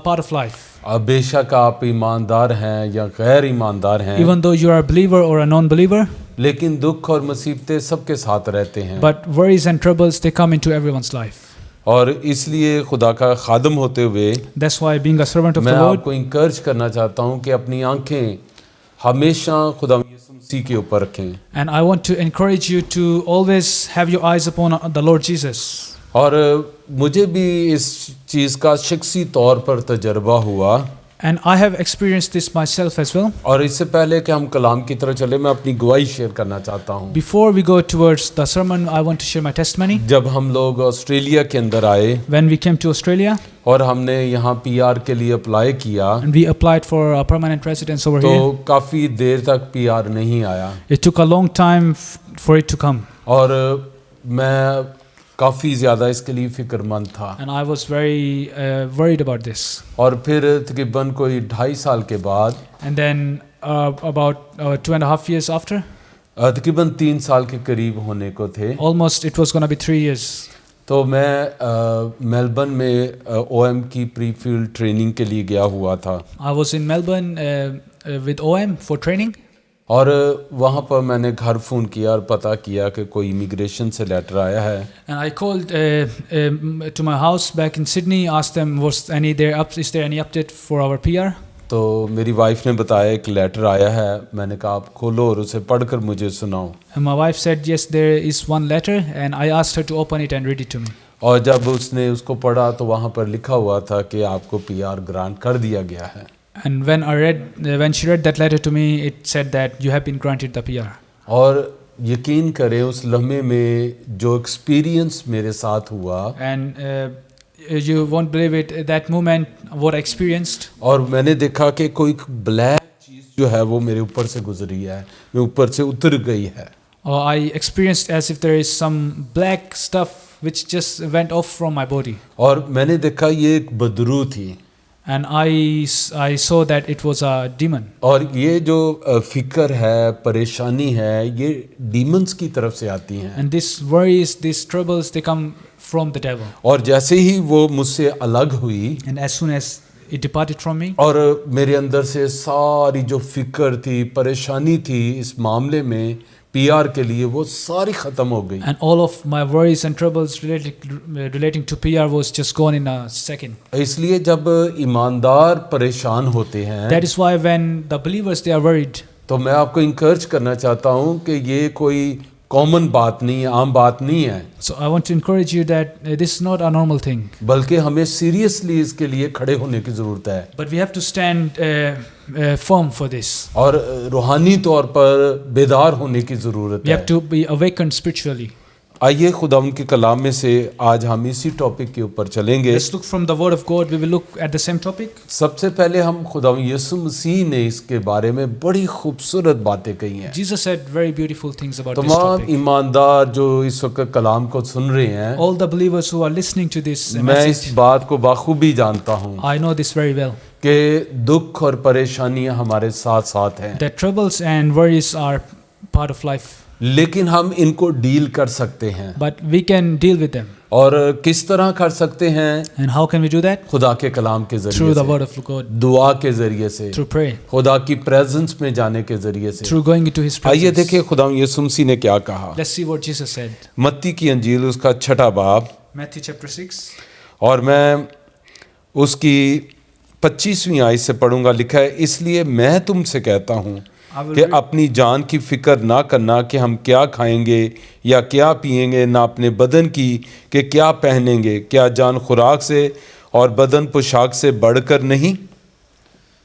part of life. अब बेशक आप ईमानदार हैं या गैर ईमानदार हैं, Even though you are a believer or a non-believer, लेकिन दुख और मुसीबतें सबके साथ रहते हैं। but worries and troubles, they come into everyone's life. और इसलिए खुदा का खादम होते हुए That's why being a servant of मैं the Lord, आपको इंकरेज करना चाहता हूँ कि अपनी आंखें हमेशा खुदा यीशु मसीह के ऊपर रखें। and I want to encourage you to always have your eyes upon the Lord Jesus. और मुझे भी इस चीज़ का शख्सी तौर पर तजर्बा हुआ। And I have experienced this myself as well. और इससे पहले कि हम कलाम की तरफ चले, मैं अपनी गवाही शेयर करना चाहता हूँ। Before we go towards the sermon, I want to share my testimony. जब हम लोग ऑस्ट्रेलिया के अंदर आए When we came to Australia और हमने यहाँ पीआर के लिए अप्लाई किया, and we applied for a permanent residence over तो here, काफ़ी देर तक पीआर नहीं आया it took a long time for it to come. और मैं काफ़ी ज़्यादा इसके लिए फ़िक्रमंद था। And I was very worried about this. और फिर तकरीबन कोई 2.5 साल के बाद, And then about 2.5 years after, तकरीबन 3 साल के करीब होने को थे, almost it was going to be 3 years. तो मैं मेलबर्न में ओएम की प्री फील्ड ट्रेनिंग के लिए गया हुआ था। I was in Melbourne with OM for training. और वहाँ पर मैंने घर फ़ोन किया और पता किया कि कोई इमिग्रेशन से लेटर आया है। And I called to my house back in Sydney, asked them, is there any update for our PR? तो मेरी वाइफ ने बताया एक लेटर आया है। मैंने कहा आप खोलो और उसे पढ़कर मुझे सुनाओ। And my wife said, yes, there is one letter, and I asked her to open it and read it to me. और जब उसने उसको पढ़ा तो वहाँ पर लिखा हुआ था कि आपको पीआर ग्रांट कर दिया गया है। And when she read that letter to me, it said that you have been granted the PR. और यकीन करें उस लम्हे में जो एक्सपीरियंस मेरे साथ हुआ, And you won't believe it, that moment, what I experienced. और मैंने देखा कि कोई ब्लैक चीज़ जो है वो मेरे ऊपर से गुजरी है, मैं ऊपर से उतर गई है। I experienced as if there is some black stuff which just went off from my body. और मैंने देखा ये एक बदरू थी। And I saw that it was a demon. और ये जो फिक्र है, परेशानी है, ये डीमंस की तरफ से आती हैं। And these worries, these troubles, they come from the devil. और जैसे ही वो मुझसे अलग हुई And as soon as it departed from me, और मेरे अंदर से सारी जो फिक्र थी, परेशानी थी इस मामले में पीआर के लिए, वो सारी ख़त्म हो गई। and all of my worries and troubles relating to PR was just gone in a second. इसलिए जब ईमानदार परेशान होते हैं, That is why when the believers, they are worried, तो मैं आपको इंकरेज करना चाहता हूँ कि ये कोई कॉमन बात नहीं है, आम बात नहीं है, so I want to encourage you that this is not a normal thing, बल्कि हमें सीरियसली इसके लिए खड़े होने की ज़रूरत है। but we have to stand firm for this. और रूहानी तौर पर बेदार होने की ज़रूरत We है। have to be awakened spiritually. आइए खुदा उनके कलाम में से आज हम इसी टॉपिक के ऊपर चलेंगे। Let's look from the word of God. We will look at the same topic. सबसे पहले हम खुदा यीशु मसीह ने इसके बारे में बड़ी खूबसूरत बातें कही हैं। Jesus said very beautiful things about this तमाम topic. ईमानदार जो इस वक्त कलाम को सुन रहे हैं, All the believers who are listening to this मैं इस message, बात को बाखूबी जानता हूँ I know this very well, कि दुख और परेशानियां हमारे साथ साथ हैं, that troubles and worries are part of life, लेकिन हम इनको डील कर सकते हैं। but we can deal with them. और किस तरह कर सकते हैं? And how can we do that? खुदा के कलाम के Through जरिए the से, word of God, दुआ के जरिए से, through prayer, खुदा की प्रेजेंस में जाने के जरिए से। through going into His आइए presence. देखिए खुदा यीशु मसीह ने क्या कहा। Let's see what Jesus said. मत्ती की अंजील उसका 6 बाब, Matthew chapter 6. और मैं उसकी 25वीं आयत से पढ़ूंगा। लिखा है, इसलिए मैं तुमसे कहता हूँ I will कि read. अपनी जान की फिक्र ना करना कि हम क्या खाएंगे या क्या पिएंगे, ना अपने बदन की कि क्या पहनेंगे। क्या जान खुराक से और बदन पोशाक से बढ़कर नहीं?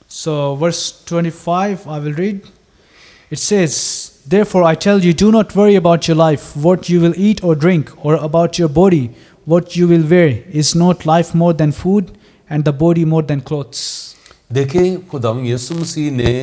So verse 25, I will read. It says, therefore I tell you, do not worry about your life, what you will eat or drink, or about your body, what you will wear. Is not life more than food, and the body more than clothes? देखें खुदा यीशु मसीह ने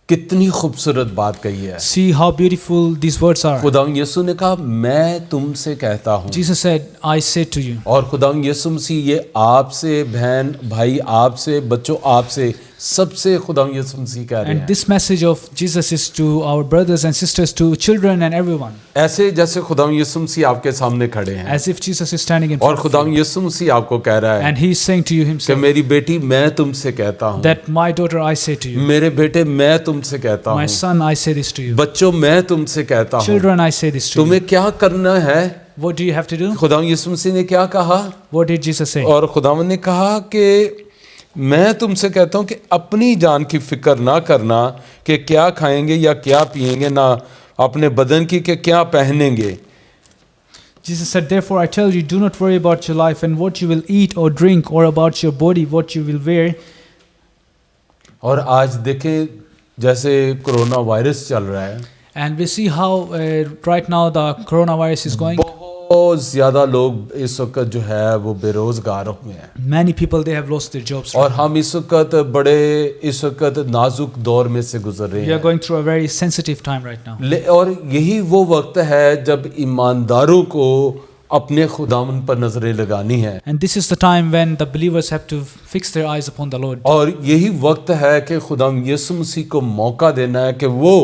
कितनी खूबसूरत बात कही है। See how beautiful these words are. खुदा यीशु ने कहा, मैं तुमसे कहता हूँ। Jesus said, I say to you. और खुदा यीशु मसीह ये आपसे, बहन भाई आपसे, बच्चों आपसे, सबसे खुदा यीशु मसीह कह रहे And हैं। this message of Jesus is to our brothers and sisters, to children and everyone. ऐसे जैसे खुदा यीशु मसीह आपके सामने खड़े हैं As if Jesus is standing in और front खुदा of you. यीशु मसीह आपको कह रहा है And He is saying to you कि Himself, मेरी बेटी मैं तुमसे कहता हूँ, that my daughter, I say to you. मेरे बेटे मैं तुमसे कहता My हूँ, son, I say this to you. बच्चों मैं तुमसे कहता हूँ। Children, I say this to you. तुम्हें क्या करना है? What do you have to do? खुदा यीशु मसीह ने क्या कहा? What did Jesus say? और खुदावंद ने कहा कि मैं तुमसे कहता हूँ कि अपनी जान की फिक्र ना करना कि क्या खाएंगे या क्या पिएंगे, ना अपने बदन की कि क्या पहनेंगे। Jesus said, therefore I tell you, do not worry about your life and what you will eat or drink, or about your body, what you will wear. और आज देखें जैसे कोरोना वायरस चल रहा है, And we see how right now the coronavirus is going. बहुत ज्यादा लोग इस वक्त जो है वो बेरोजगार हुए हैं, Many people, they have lost their jobs. और हम इस वक्त नाजुक दौर में से गुजर रहे We are हैं। going through a very sensitive time right now. और यही वो वक्त है जब ईमानदारों को अपने खुदावन पर नजरें लगानी है, And this is the time when the believers have to fix their eyes upon the Lord. और यही वक्त है कि खुदावन यीशु मसीह को मौका देना है कि वो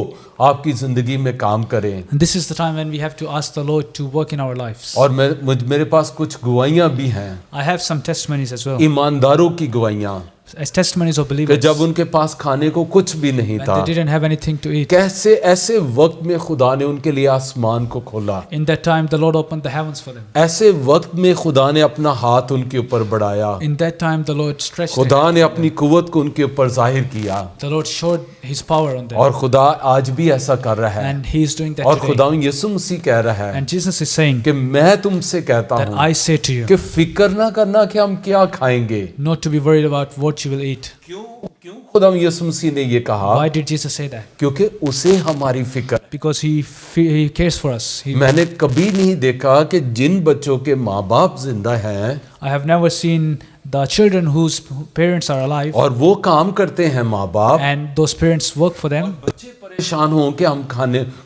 आपकी जिंदगी में काम करें। And this is the time when we have to ask the Lord to work in our lives. और मेरे पास कुछ गवाहियां भी हैं, I have some testimonies as well. ईमानदारों की गवाहियां, As testimonies of कि believers जब उनके पास खाने को कुछ भी नहीं when था, they didn't have anything to eat. कैसे ऐसे वक्त में खुदा ने उनके लिए आसमान को खोला, In that time, the Lord opened the heavens for them. ऐसे वक्त में खुदा ने अपना हाथ उनके ऊपर बढ़ाया, In that time, the Lord stretched खुदा them. ने अपनी कुव्वत को उनके ऊपर जाहिर किया, The Lord showed His power on them. और खुदा आज भी ऐसा कर रहा है। And He is doing that और today. खुदा यीशु मसीह कह रहा है And Jesus is saying कि मैं तुमसे कहता that हूँ I say to you, कि फिक्र ना करना कि हम क्या खाएंगे। not to be worried about what you will eat. क्यों क्यों खुदा यीशु मसीह ने ये कहा? Why did Jesus say that? क्योंकि उसे हमारी फिक्र। Because He cares for us. मैंने कभी नहीं देखा कि जिन बच्चों के माँ बाप जिंदा हैं I have never seen the children whose parents are alive और वो काम करते हैं माँ बाप, and those parents work for them. बच्चे परेशान हों कि हम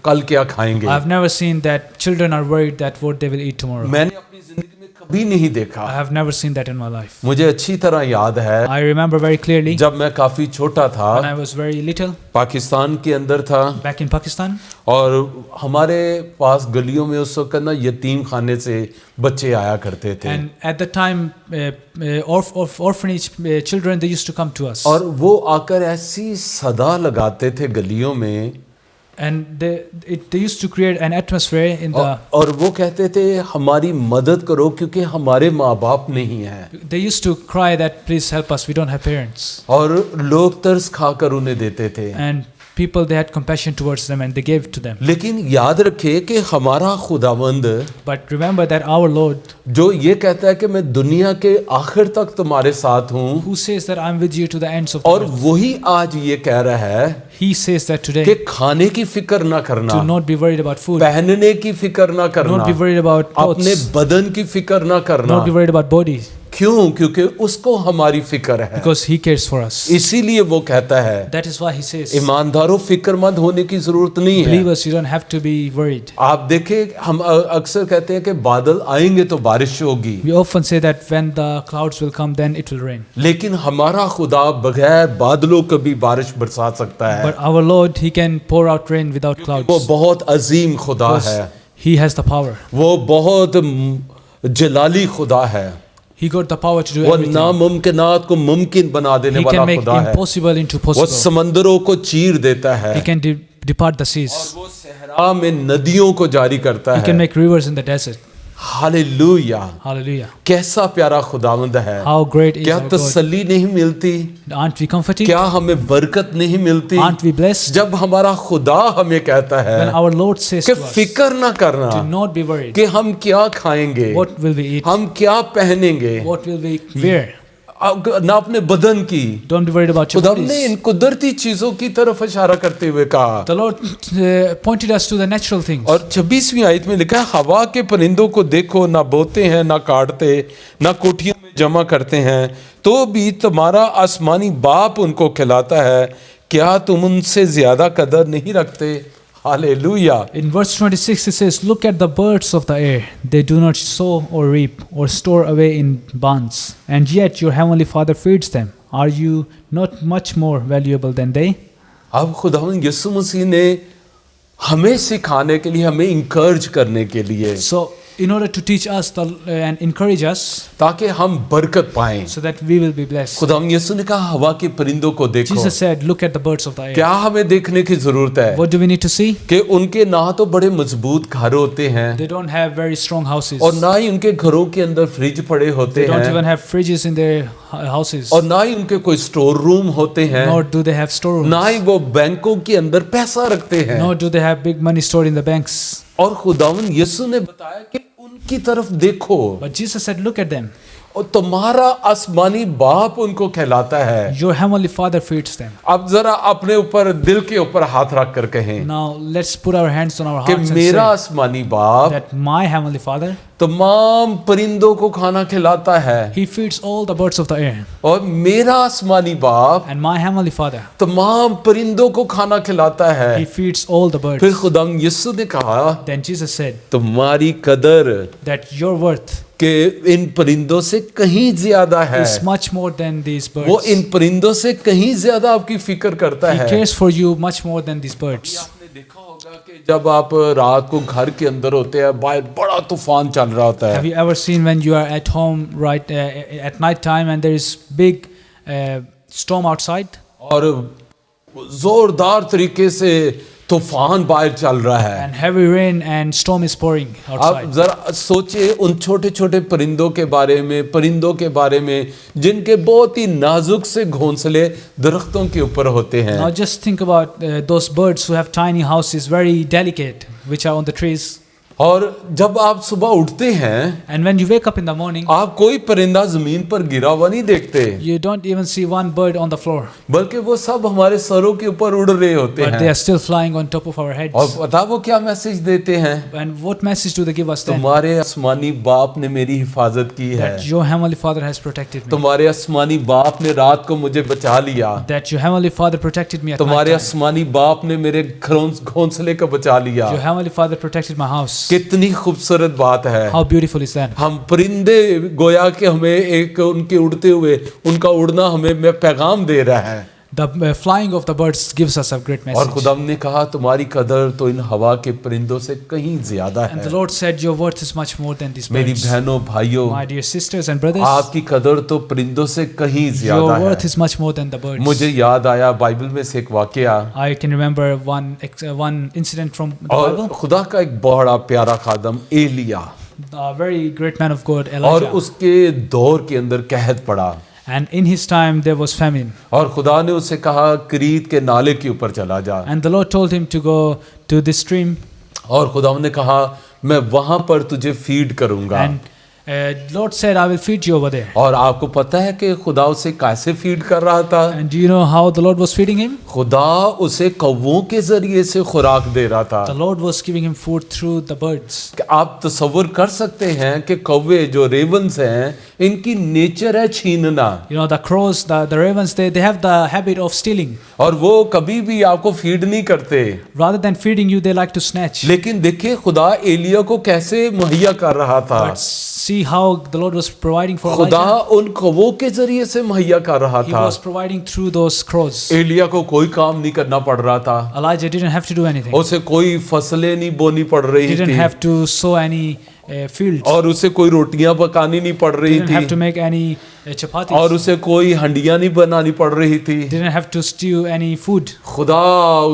कल क्या खाएंगे। I have never seen that children are worried that what they will eat tomorrow. मैंने अपनी जिंदगी में कभी नहीं देखा। I have never seen that in my life. मुझे अच्छी तरह याद है I remember very clearly जब मैं काफी छोटा था, when I was very little Pakistan के अंदर था, back in Pakistan, और हमारे पास गलियों में उस वक्त ना यतीम खाने से बच्चे आया करते थे, and at the time orphanage children, they used to come to us, और वो आकर ऐसी सदा लगाते थे गलियों में, and they used to create an atmosphere in the. और वो कहते थे हमारी मदद करो क्योंकि हमारे माँ बाप नहीं हैं, They used to cry that please help us, we don't have parents. और लोग तरस खाकर उन्हें देते थे। And people, they had compassion towards them and they gave to them. लेकिन याद रखे कि हमारा खुदावंद But remember that our Lord, जो ये कहता है कि मैं दुनिया के आखिर तक तुम्हारे साथ हूँ, who says that I'm with you to the ends of the और earth, वही आज ये कह रहा है He says that कि today खाने की फिक्र ना करना, to not be worried about food, पहनने की फिक्र ना करना, not be worried about अपने clothes, बदन की फिक्र ना करना। not be worried about body, क्यों? क्योंकि उसको हमारी फिक्र है, because He cares for us. इसीलिए वो कहता है That is why He says, ईमानदारों फिक्रमंद होने की जरूरत नहीं है। believers, you don't have to be worried. आप देखें, हम अक्सर कहते हैं कि बादल आएंगे तो बारिश होगी, We often say that when the clouds will come, then it will rain. लेकिन हमारा खुदा बगैर बादलों के भी बारिश बरसा सकता है। But our Lord, He can pour out rain without वो clouds. बहुत अजीम खुदा Because है, He has the power. वो बहुत जलाली खुदा है, He got the power to do वो everything. नामुमकिनात को मुमकिन बना देने He वाला can make खुदा है, impossible into वो possible. समंदरों को चीर देता है, He can depart the seas. वो सहरा में नदियों को जारी करता He can है। make rivers in the desert. Hallelujah, Hallelujah. कैसा प्यारा खुदावंद है। How great is क्या our God. तसल्ली नहीं मिलती? Aren't we comforted? क्या हमें बरकत नहीं मिलती? Aren't we blessed? जब हमारा खुदा हमें कहता है When our Lord says कि to us, फिक्र ना करना do not be worried. कि हम क्या खाएंगे, What will we eat? हम क्या पहनेंगे, What will we wear? ना अपने बदन की। Don't be worried about your खुदा ने bodies. इन कुदरती चीजों की तरफ इशारा करते हुए कहा, The Lord pointed us to the natural things. और 26वीं आयत में लिखा है, हवा के परिंदों को देखो, ना बोते हैं, ना काटते, ना कोठियों में जमा करते हैं, तो भी तुम्हारा आसमानी बाप उनको खिलाता है, क्या तुम उनसे ज्यादा कदर नहीं रखते? Hallelujah. In verse 26 it says, look at the birds of the air. They do not sow or reap or store away in barns, and yet your heavenly Father feeds them. Are you not much more valuable than they? अब खुदावंद यीशु मसीह ने हमें सिखाने के लिए, हमें encourage करने के लिए, So in order to teach us and encourage us ताकि हम बरकत पाएं, so that we will be blessed, खुदावंद यीशु ने कहा हवा के परिंदों को देखो। Jesus said, look at the birds of the air. क्या हमें देखने की जरूरत है? What do we need to see? कि उनके ना तो बड़े मजबूत घर होते हैं, They don't have very strong houses. और ना ही उनके घरों के अंदर फ्रिज पड़े होते They don't even हैं, have fridges in their houses. और ना ही उनके कोई स्टोर रूम होते हैं, Nor do they have storerooms. ना ही वो बैंकों के अंदर पैसा रखते हैं। Nor do they have big money stored in the banks. और खुदावंद यीशु ने बताया कि उनकी तरफ देखो, But Jesus said, look at them. और तुम्हारा आसमानी बाप उनको खिलाता है। Your heavenly Father feeds them. अब जरा अपने ऊपर दिल के ऊपर हाथ रख कर कहें Now let's put our hands on our कि hearts and मेरा say आसमानी बाप that my heavenly Father, तमाम परिंदों को खाना खिलाता है, He feeds all the birds of the air. और मेरा आसमानी बाप And my heavenly Father, तमाम परिंदों को खाना खिलाता है। He feeds all the फिर birds. खुदाम यीशु ने कहा Then Jesus said तुम्हारी कदर that your worth के इन परिंदों से कहीं ज्यादा है। is much more than these वो birds. इन परिंदों से कहीं ज्यादा आपकी फिक्र करता He है। cares for you much more than these birds. आपने देखा होगा कि जब आप रात को घर के अंदर होते हैं, बाहर बड़ा तूफान चल रहा होता Have है, you ever seen when you are at home right at night time and there is big storm outside और जोरदार तरीके से तूफान बाहर चल रहा है। and heavy rain and storm is pouring आप outside? जरा सोचिए उन छोटे छोटे परिंदों के बारे में, परिंदों के बारे में जिनके बहुत ही नाजुक से घोंसले दरख्तों के ऊपर होते हैं। Now just think about those birds who have tiny houses, very delicate, which are on the trees. और जब आप सुबह उठते हैं, And when you wake up in the morning, आप कोई परिंदा जमीन पर गिरा हुआ नहीं देखते, you don't even see one bird on the floor, बल्कि वो सब हमारे सरों के ऊपर उड़ रहे होते but they हैं। are still flying on top of our और heads. पता वो क्या मैसेज देते हैं? And what message do they give us then? तुम्हारे आसमानी बाप ने मेरी हिफाजत की है, That your heavenly Father has protected me. तुम्हारे आसमानी बाप ने रात को मुझे बचा लिया, That your heavenly Father protected me at तुम्हारे night time. आसमानी बाप ने मेरे घोंसले को बचा लिया। Your heavenly Father protected my house. कितनी खूबसूरत बात है। How beautiful is that? हम परिंदे गोया कि हमें एक उनके उड़ते हुए उनका उड़ना हमें पैगाम दे रहा है। The flying of the birds gives us a great और message. खुदा ने कहा तुम्हारी कदर तो इन हवा के परिंदों से कहीं ज्यादा And the है। Lord said, your worth is much more than these मेरी birds. बहनों भाइयों, My dear sisters and brothers, आपकी कदर तो परिंदों से कहीं your ज्यादा worth है। is much more than the birds. मुझे याद आया बाइबल में से एक वाकया, I can remember one incident from the और Bible. खुदा का एक बड़ा प्यारा खादम Elia, A very great man of God, और Elijah. उसके दौर के अंदर कहत पड़ा, And in his time there was famine. और खुदा ने उसे कहा करीत के नाले के ऊपर चला जा, And the Lord told him to go to this stream. और खुदा ने कहा मैं वहां पर तुझे फीड करूंगा। And Lord said, I will feed you over there. और आपको पता है कि खुदा उसे कैसे फीड कर रहा था? And do you know how the Lord was feeding him? खुदा उसे कौवों के जरिए से खुराक दे रहा था। The Lord was giving him food through the birds. कि आप तसव्वुर कर सकते हैं कि कौवे जो रेवंस हैं, इनकी नेचर है छीनना, You know, the crows, the ravens, they have the habit of stealing. और वो कभी भी आपको फीड नहीं करते। Rather than feeding you, they like to snatch. लेकिन देखिए खुदा एलिया को कैसे मुहैया कर रहा था। But see how the Lord was providing for खुदा Elijah. उन कौवों के जरिए से मुहैया कर रहा He था। was providing through those crows. Elia को कोई काम नहीं करना पड़ रहा था, Elijah didn't have to do anything. उसे कोई फसलें नहीं बोनी पड़ रही Didn't थी, have to sow any fields. और उसे कोई रोटियां पकानी नहीं पड़ रही Didn't have to थी, make any chapatis. और उसे कोई हंडियां नहीं बनानी पड़ रही थी। Didn't have to stew any food. खुदा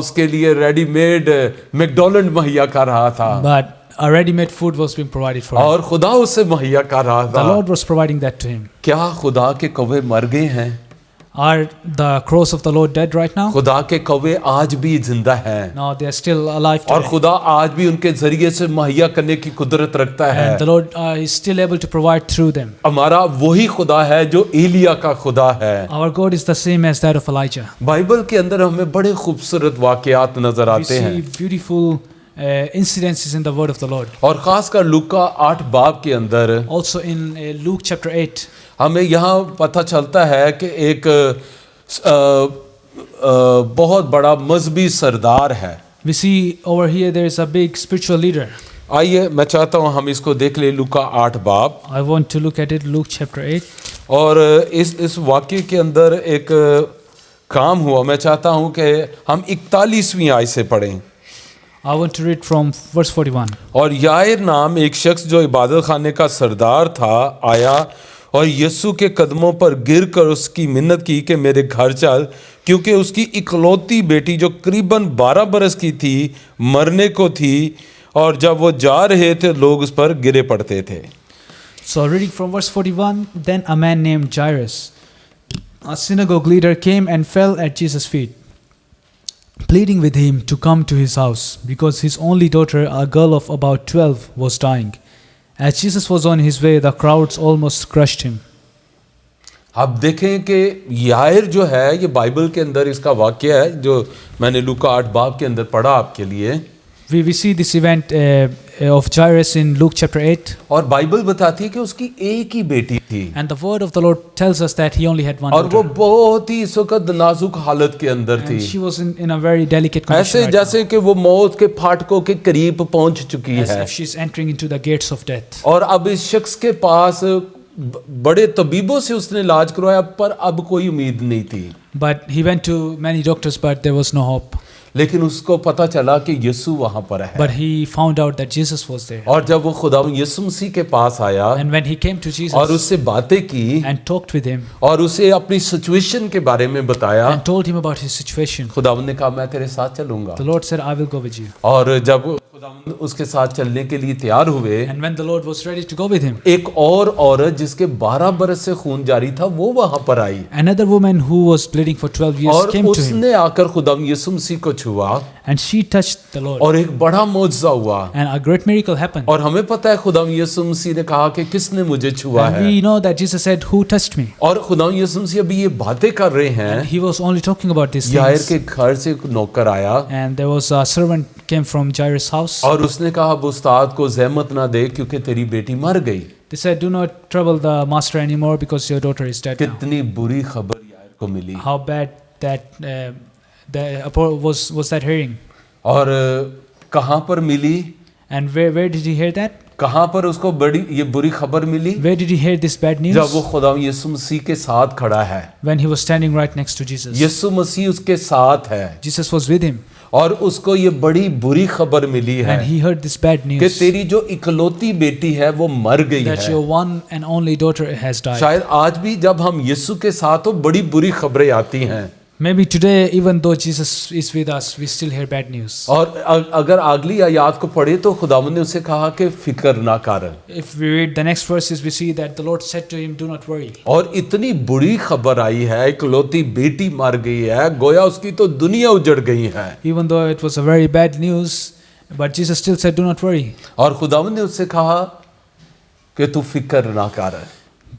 उसके लिए रेडीमेड मैकडोनल्ड मुहैया कर रहा था, But a ready-made food was being provided for him. और खुदा उसे मुहैया कर रहा The था। Lord was providing that to him. क्या खुदा के कौवे मर गए हैं? Are the crows of the Lord dead right now? खुदा के कौवे आज भी जिंदा हैं, No, they are still alive और today. खुदा आज भी उनके जरिए से मुहैया करने की कुदरत रखता है। And the Lord is still able to provide through them. हमारा वही खुदा है जो एलिया का खुदा है। Our God is the same as that of Elijah. Bible के अंदर हमें बड़े खूबसूरत वाकयात नजर We आते see हैं, beautiful incidences in the word of the Lord. और खासकर लूका 8 बाब के अंदर Also in Luke chapter 8, हमें यहाँ पता चलता है कि एक बहुत बड़ा मजहबी सरदार है। we see over here there is a big spiritual leader. आइए मैं चाहता हूँ हम इसको देख ले, लूका 8 बाब, I want to look at it, Luke chapter 8. और इस वाक्य के अंदर एक काम हुआ। मैं चाहता हूँ कि हम 41वीं आयत से पढ़ें। I want to read from verse 41. और यायर नाम एक शख्स जो इबादत खाने का सरदार था आया और यीशु के कदमों पर गिर कर उसकी मिन्नत की कि मेरे घर चल, क्योंकि उसकी इकलौती बेटी जो करीबन 12 बरस की थी मरने को थी, और जब वो जा रहे थे लोग उस पर गिरे पड़ते थे। So reading from verse 41, then a man named Jairus, a synagogue leader, came and fell at Jesus' feet, pleading with him to come to his house, because his only daughter, a girl of about 12, was dying. As Jesus was on his way, the crowds almost crushed him. आप देखें कि Yair जो है ये Bible के अंदर इसका वाक्य है जो मैंने लूका 8 बाब के अंदर पढ़ा आपके लिए। We see this event of Jairus in Luke chapter 8. और बाइबल बताती है कि उसकी एक ही बेटी थी And the word of the Lord tells us that he only had one और वो daughter. बहुत ही इस वक्त नाजुक हालत के अंदर And थी, she was in a very delicate condition. ऐसे right now, जैसे कि वो मौत के फाटकों के करीब पहुंच चुकी as है। if she's entering into the gates of death. और अब इस शख्स के पास बड़े तबीबों से उसने इलाज करवाया पर अब कोई उम्मीद नहीं थी। But he went to many doctors, but there was no hope. लेकिन उसको पता चला कि यीशु वहां पर है। But he found out that Jesus was there. और जब वो खुदा यीशु मसीह के पास आया And when he came to और Jesus उससे बातें की and talked with him और उसे अपनी सिचुएशन के बारे में बताया, and told him about his situation, खुदावंद ने कहा मैं तेरे साथ चलूंगा। the Lord said, I will go with you. और जब खुदावंद उसके साथ चलने के लिए तैयार हुए, And when the Lord was ready to go with him, एक और औरत जिसके 12 बरस से खून जारी था वो वहां पर आई another woman who was bleeding for 12 years और came to him, उसने आकर खुदावंद यीशु मसीह को छुआ and she touched the Lord, और एक बड़ा मौजज़ा हुआ। and a great miracle happened. और हमें पता है खुदावंद यीशु मसीह ने कहा कि किसने मुझे छुआ And है, we know that Jesus said, who touched me? और खुदावंद यीशु मसीह अभी ये बातें कर रहे And हैं। he was only talking about these Yair things. के घर से एक नौकर आया And there was a servant came from Jairus' house. और उसने कहा अब उस्ताद को ज़हमत ना दे क्योंकि तेरी बेटी मर गई। They said, do not trouble the master anymore because your daughter is dead now. कितनी बुरी खबर यायर को मिली। How bad that was that hearing? और कहाँ पर मिली, And where did he hear that? कहाँ पर उसको बड़ी ये बुरी खबर मिली? Where did he hear this bad news? जब वो खुदा यीशु मसीह के साथ खड़ा है, When he was standing right next to Jesus. यीशु मसीह उसके साथ है Jesus was with him और उसको ये बड़ी बुरी खबर मिली है and he heard this bad कि news तेरी जो इकलौती बेटी है वो मर गई that है। your one and only daughter has died. शायद आज भी जब हम यीशु के साथ हो बड़ी बुरी खबरें आती हैं Maybe today, even though Jesus is with us, we still hear bad news. और अगर अगली आयत को पढ़े तो खुदावंद ने उससे कहा कि फिक्र ना कर। If we read the next verses, we see that the Lord said to him, do not worry. और इतनी बुरी खबर आई है, इकलौती बेटी मर गई है, गोया उसकी तो दुनिया उजड़ गई है। Even though it was a very bad news, but Jesus still said, do not worry. और खुदावंद ने उससे कहा कि तू फिक्र ना कर।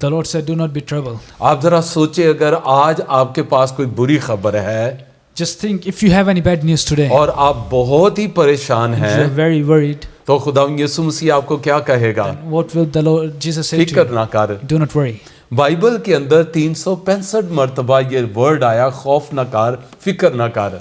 The Lord said, do not be troubled. आप जरा सोचे अगर आज आपके पास कोई बुरी खबर है Just think, if you have any bad news today, और आप बहुत ही परेशान if you're हैं very worried, तो खुदावंद यीशु मसीह आपको क्या कहेगा? what will the Lord Jesus say to फिक्र you? ना कर। Do not worry. बाइबल के अंदर 365 मरतबा ये वर्ड आया खौफ ना कर, फिक्र ना कर।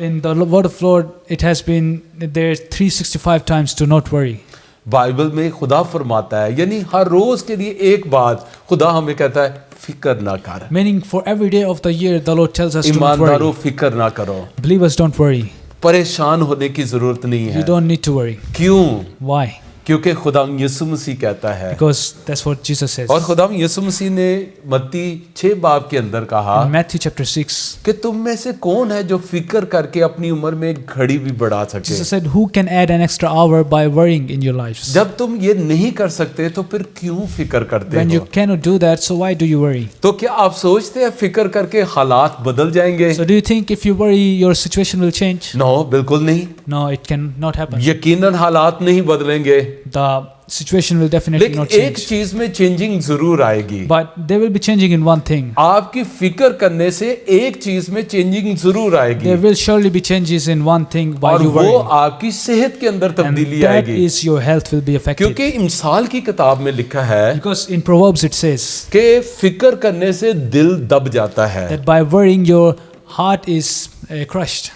In the word of Lord, it has been there 365 times, do not worry. Bible में खुदा फरमाता है, यानी हर रोज के लिए एक बात खुदा हमें कहता है फिक्र ना कर। Meaning for every day of the year, the Lord tells us to not ईमानदारों worry. फिक्र ना करो, Believers, don't worry. परेशान होने की जरूरत नहीं You है। don't need to worry. क्यों? Why? क्योंकि खुदा यीशु मसीह कहता है Because that's what Jesus says. और खुदा यीशु मसीह ने मत्ती 6 बाब के अंदर कहा In Matthew chapter 6, कि तुम में से कौन है जो फिक्र करके अपनी उम्र में एक घड़ी भी बढ़ा सके। Jesus said, who can add an extra hour by worrying in your lives? जब तुम ये नहीं कर सकते तो फिर क्यों फिक्र करते When you हो? cannot do that, so why do you worry? तो क्या आप सोचते हैं फिक्र करके हालात बदल जाएंगे? So do you think if you worry, your situation will change? No, बिल्कुल नहीं। No, it cannot happen. यकीनन हालात नहीं बदलेंगे, The situation will definitely लेकिन not एक change. चीज में चेंजिंग जरूर आएगी। But they will be changing in one thing. आपकी फिक्र करने से एक चीज में चेंजिंग जरूर आएगी There will surely be changes in one thing by और you वो worrying. आपकी सेहत के अंदर And तब्दीली that आएगी। is your health will be affected. क्योंकि इमसाल की किताब में लिखा है Because in Proverbs it says कि फिक्र करने से दिल दब जाता है। that by worrying your heart is crushed.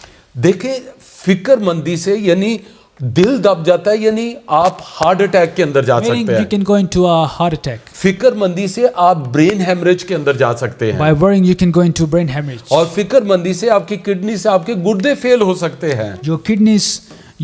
देखे फिक्रमंदी से यानी दिल दब जाता है, यानी आप हार्ट अटैक के अंदर जा Meaning सकते you हैं। can go into a heart attack. फिक्रमंदी से आप ब्रेन हेमरेज के अंदर जा सकते हैं By worrying you can go into brain hemorrhage. और फिक्रमंदी से आपकी किडनी से आपके गुर्दे फेल हो सकते हैं। Your kidneys,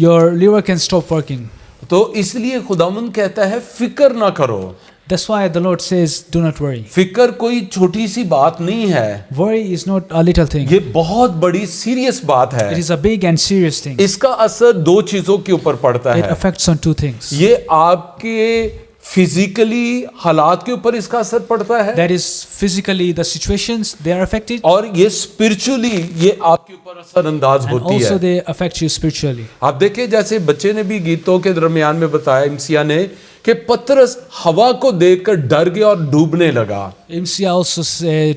your liver can stop working. तो इसलिए खुदावंद कहता है फिक्र ना करो। That's why the Lord says, do not worry. फिक्र कोई छोटी सी बात नहीं है, Worry is not a little thing. ये बहुत बड़ी सीरियस बात It है। is a big and serious thing. इसका असर दो चीजों के ऊपर पड़ता It है। affects on two things. ये आपके फिजिकली हालात के ऊपर इसका असर पड़ता है, That is physically the situations they are affected, और ये स्पिरिचुअली ये आपके ऊपर असर अंदाज and होती also है। they affect you spiritually. आप देखिए, जैसे बच्चे ने भी गीतों के दरमियान में बताया, इमसिया ने, कि पतरस हवा को देखकर डर गया और डूबने लगा। MCA also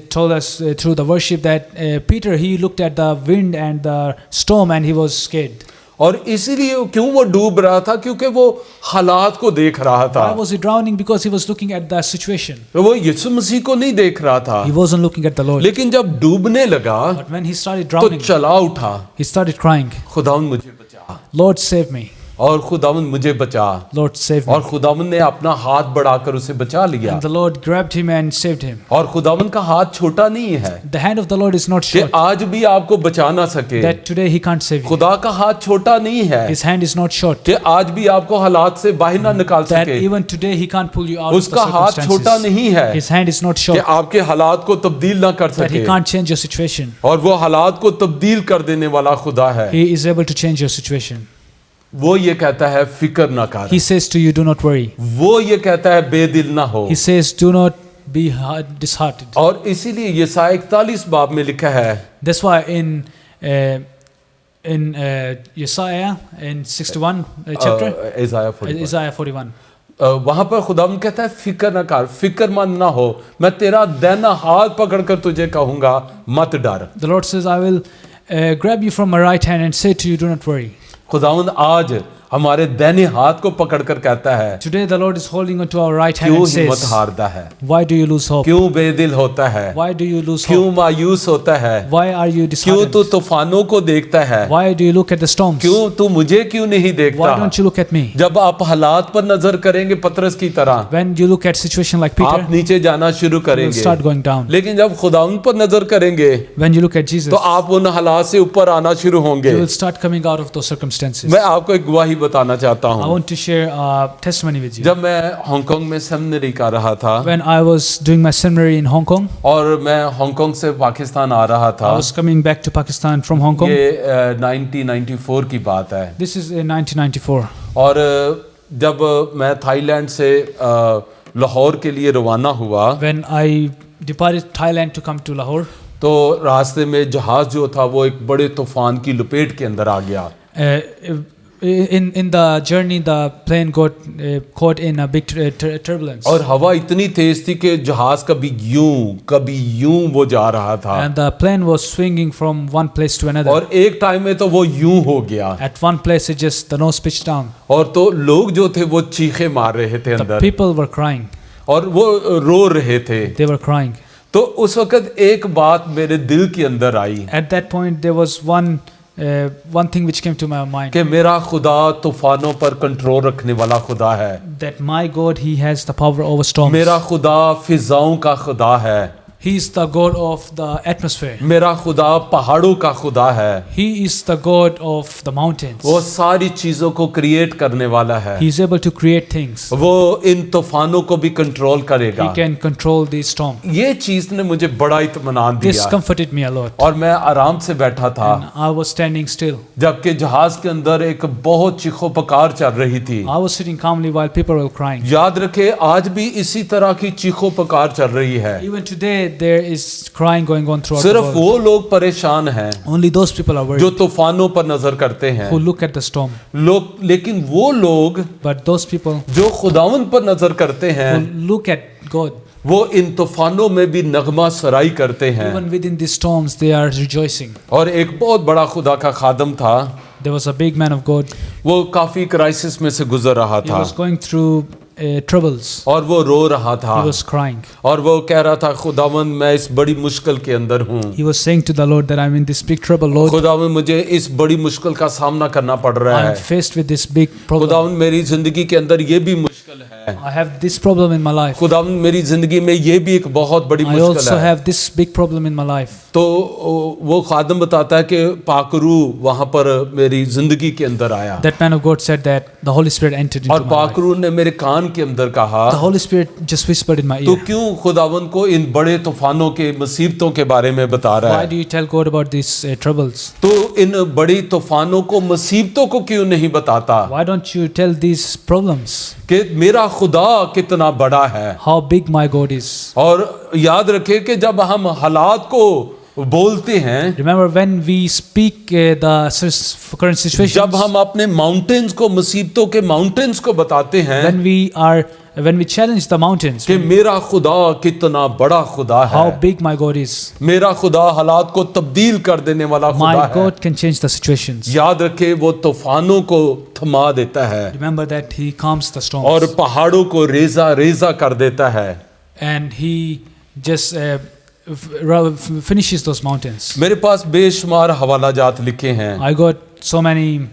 told us through the worship that Peter, he looked at the wind and the storm and he was scared. और इसीलिए क्यों वो डूब रहा था? क्योंकि वो हालात को देख रहा था। Why was he drowning? Because he was looking at the situation. तो वो यीशु मसीह को नहीं देख रहा था। He wasn't looking at the Lord. लेकिन जब डूबने लगा But when he started तो drowning, चला उठा, he started crying, खुदावंद मुझे बचा, Lord save me, और खुदावंद मुझे बचा, Lord save me. और खुदावंद ने अपना हाथ बढ़ाकर उसे बचा लिया। And the Lord grabbed him and saved him. और खुदावंद का हाथ छोटा नहीं है The hand of the Lord is not कि short, आज भी आपको बचा ना सके। that today he can't save you. खुदा का हाथ छोटा नहीं है His hand is not short, कि आज भी आपको हालात से बाहर ना निकाल that सके। even today he can't pull you out of the उसका हाथ छोटा circumstances. नहीं है His hand is not कि short, आपके हालात को तब्दील ना कर that he सके। can't change your situation. और वो हालात को तब्दील कर देने वाला खुदा है। He is able to change your situation. वो ये कहता है फिक्र ना कर। He says to you, do not worry. वो ये कहता है बेदिल ना हो। He says, do not be disheartened. और इसीलिए यशायाह 41 बाब में लिखा है, That's why in Isaiah in 61 chapter, इज़ाया 41, Isaiah 41, वहां पर खुदावंद कहता है फिक्र ना कर, फिक्रमंद ना हो, मैं तेरा दाहिना हाथ पकड़कर तुझे कहूंगा मत डर। the Lord says, I will grab you from my right hand and say to you, do not worry. खुदावंद आज हमारे दाहिने हाथ को पकड़कर कहता है, Today the Lord is holding onto our right hand क्यों and हिम्मत says, हारता है, why do you lose hope? क्यों बेदिल होता है, Why do you lose क्यों hope? मायूस होता है, Why are you क्यों तू disheartened? तूफानों को देखता है, Why do you look at the storms? क्यों तू मुझे क्यों नहीं Why देखता? don't you look at me? जब आप हालात पर नजर करेंगे पतरस की तरह, When you look at situation like आप Peter, नीचे जाना शुरू you will करेंगे, start going down. लेकिन जब खुदावंद पर नजर करेंगे When you look at Jesus, तो आप उन हालात से ऊपर आना शुरू होंगे। you will start coming out of those circumstances. मैं आपको एक गवाही बताना चाहता I हूँ। want to share a testimony with you. जब मैं हांगकांग में सेमिनरी कर रहा था When I was doing my seminary in Hong Kong, और मैं हांगकांग से पाकिस्तान आ रहा था, I was coming back to Pakistan from Hong Kong. ये 1994 की बात है। This is in 1994. और जब मैं थाईलैंड से लाहौर के लिए रवाना हुआ When I departed Thailand to come to Lahore, तो रास्ते में जहाज जो था वो एक बड़े तूफान की लपेट के अंदर आ गया। in the journey, the plane got caught in a big turbulence. और हवा इतनी तेज थी कि जहाज कभी यूं वो जा रहा था, And the plane was swinging from one place to another. और एक टाइम में तो वो यूं हो गया, At one place, it just the nose pitched down. और तो लोग जो थे वो चीखे मार रहे थे The अंदर, people were crying. और वो रो रहे थे। They were crying. तो उस वक्त एक बात मेरे दिल के अंदर आई At that point, there was one thing which came to my mind. कि मेरा खुदा तूफानों पर कंट्रोल रखने वाला खुदा है, That my God, He has the power over storms. मेरा खुदा फिजाओं का खुदा है, He is the God of the atmosphere. मेरा खुदा पहाड़ों का खुदा है, He is the God of the mountains. वो सारी चीजों को क्रिएट करने वाला है, He is able to create things. वो इन तूफानों को भी कंट्रोल करेगा। He can control the storm. ये चीज ने मुझे बड़ा इत्मीनान This दिया comforted me a lot. और मैं आराम से बैठा था, And I was standing still. जबकि जहाज के अंदर एक बहुत चीखो पुकार चल रही थी। I was sitting calmly while people were crying. याद रखे आज भी इसी तरह की चीखो पुकार चल रही है, Even today, there is crying going on throughout the सिर्फ world. वो लोग परेशान हैं Only those people are जो worried तूफानों पर नजर करते हैं who look at the storm. लोग, लेकिन वो लोग But those people जो खुदावंद पर नजर करते who हैं look at God, वो इन तूफानों में भी नगमा सराई करते हैं। even within these storms, they are rejoicing. और एक बहुत बड़ा खुदा का खादम था, There was a big man of God. वो काफी क्राइसिस में से गुजर रहा He था was going through troubles. और वो रो रहा था He was crying. और वो कह रहा था खुदावंद मैं इस बड़ी मुश्किल के अंदर हूँ, He was saying to the Lord that I'm in this big trouble, Lord. खुदावंद मुझे इस बड़ी मुश्किल का सामना करना पड़ रहा I'm है, faced with this big problem. खुदावंद मेरी जिंदगी के अंदर ये भी मुश्किल है, I have this problem in my life. खुदावंद मेरी जिंदगी में ये भी एक बहुत बड़ी I मुश्किल also है। have this big problem in my life. तो वो खादम बताता है कि पाकरू वहां पर मेरी जिंदगी के अंदर आया That man of God said that the Holy Spirit entered और into my life. पाकरू ने मेरे कान कान के अंदर कहा, the Holy Spirit just whispered in my तो ear, क्यों खुदावन को इन बड़े तूफानों के मुसीबतों के बारे में बता रहा why है? do you tell God about these troubles? तो इन बड़ी तूफानों को, मुसीबतों को क्यों नहीं बताता Why don't you tell these problems? कि मेरा खुदा कितना बड़ा है? How big my God is. और याद रखें कि जब हम हालात को बोलते हैं, Remember when we speak current situations, जब हम अपने माउंटेन्स को, मुसीबतों के माउंटेन्स को बताते हैं when we challenge the mountains, कि मेरा खुदा कितना बड़ा खुदा how है, big my God is. मेरा खुदा हालात को तब्दील कर देने वाला खुदा My है। God can change the situations. याद रखे वो तूफानों को थमा देता है Remember that He calms the storms, और पहाड़ों को रेजा रेजा कर देता है। and He just finishes those mountains. मेरे पास बेशुमार हवाला जात लिखे हैं, I got so many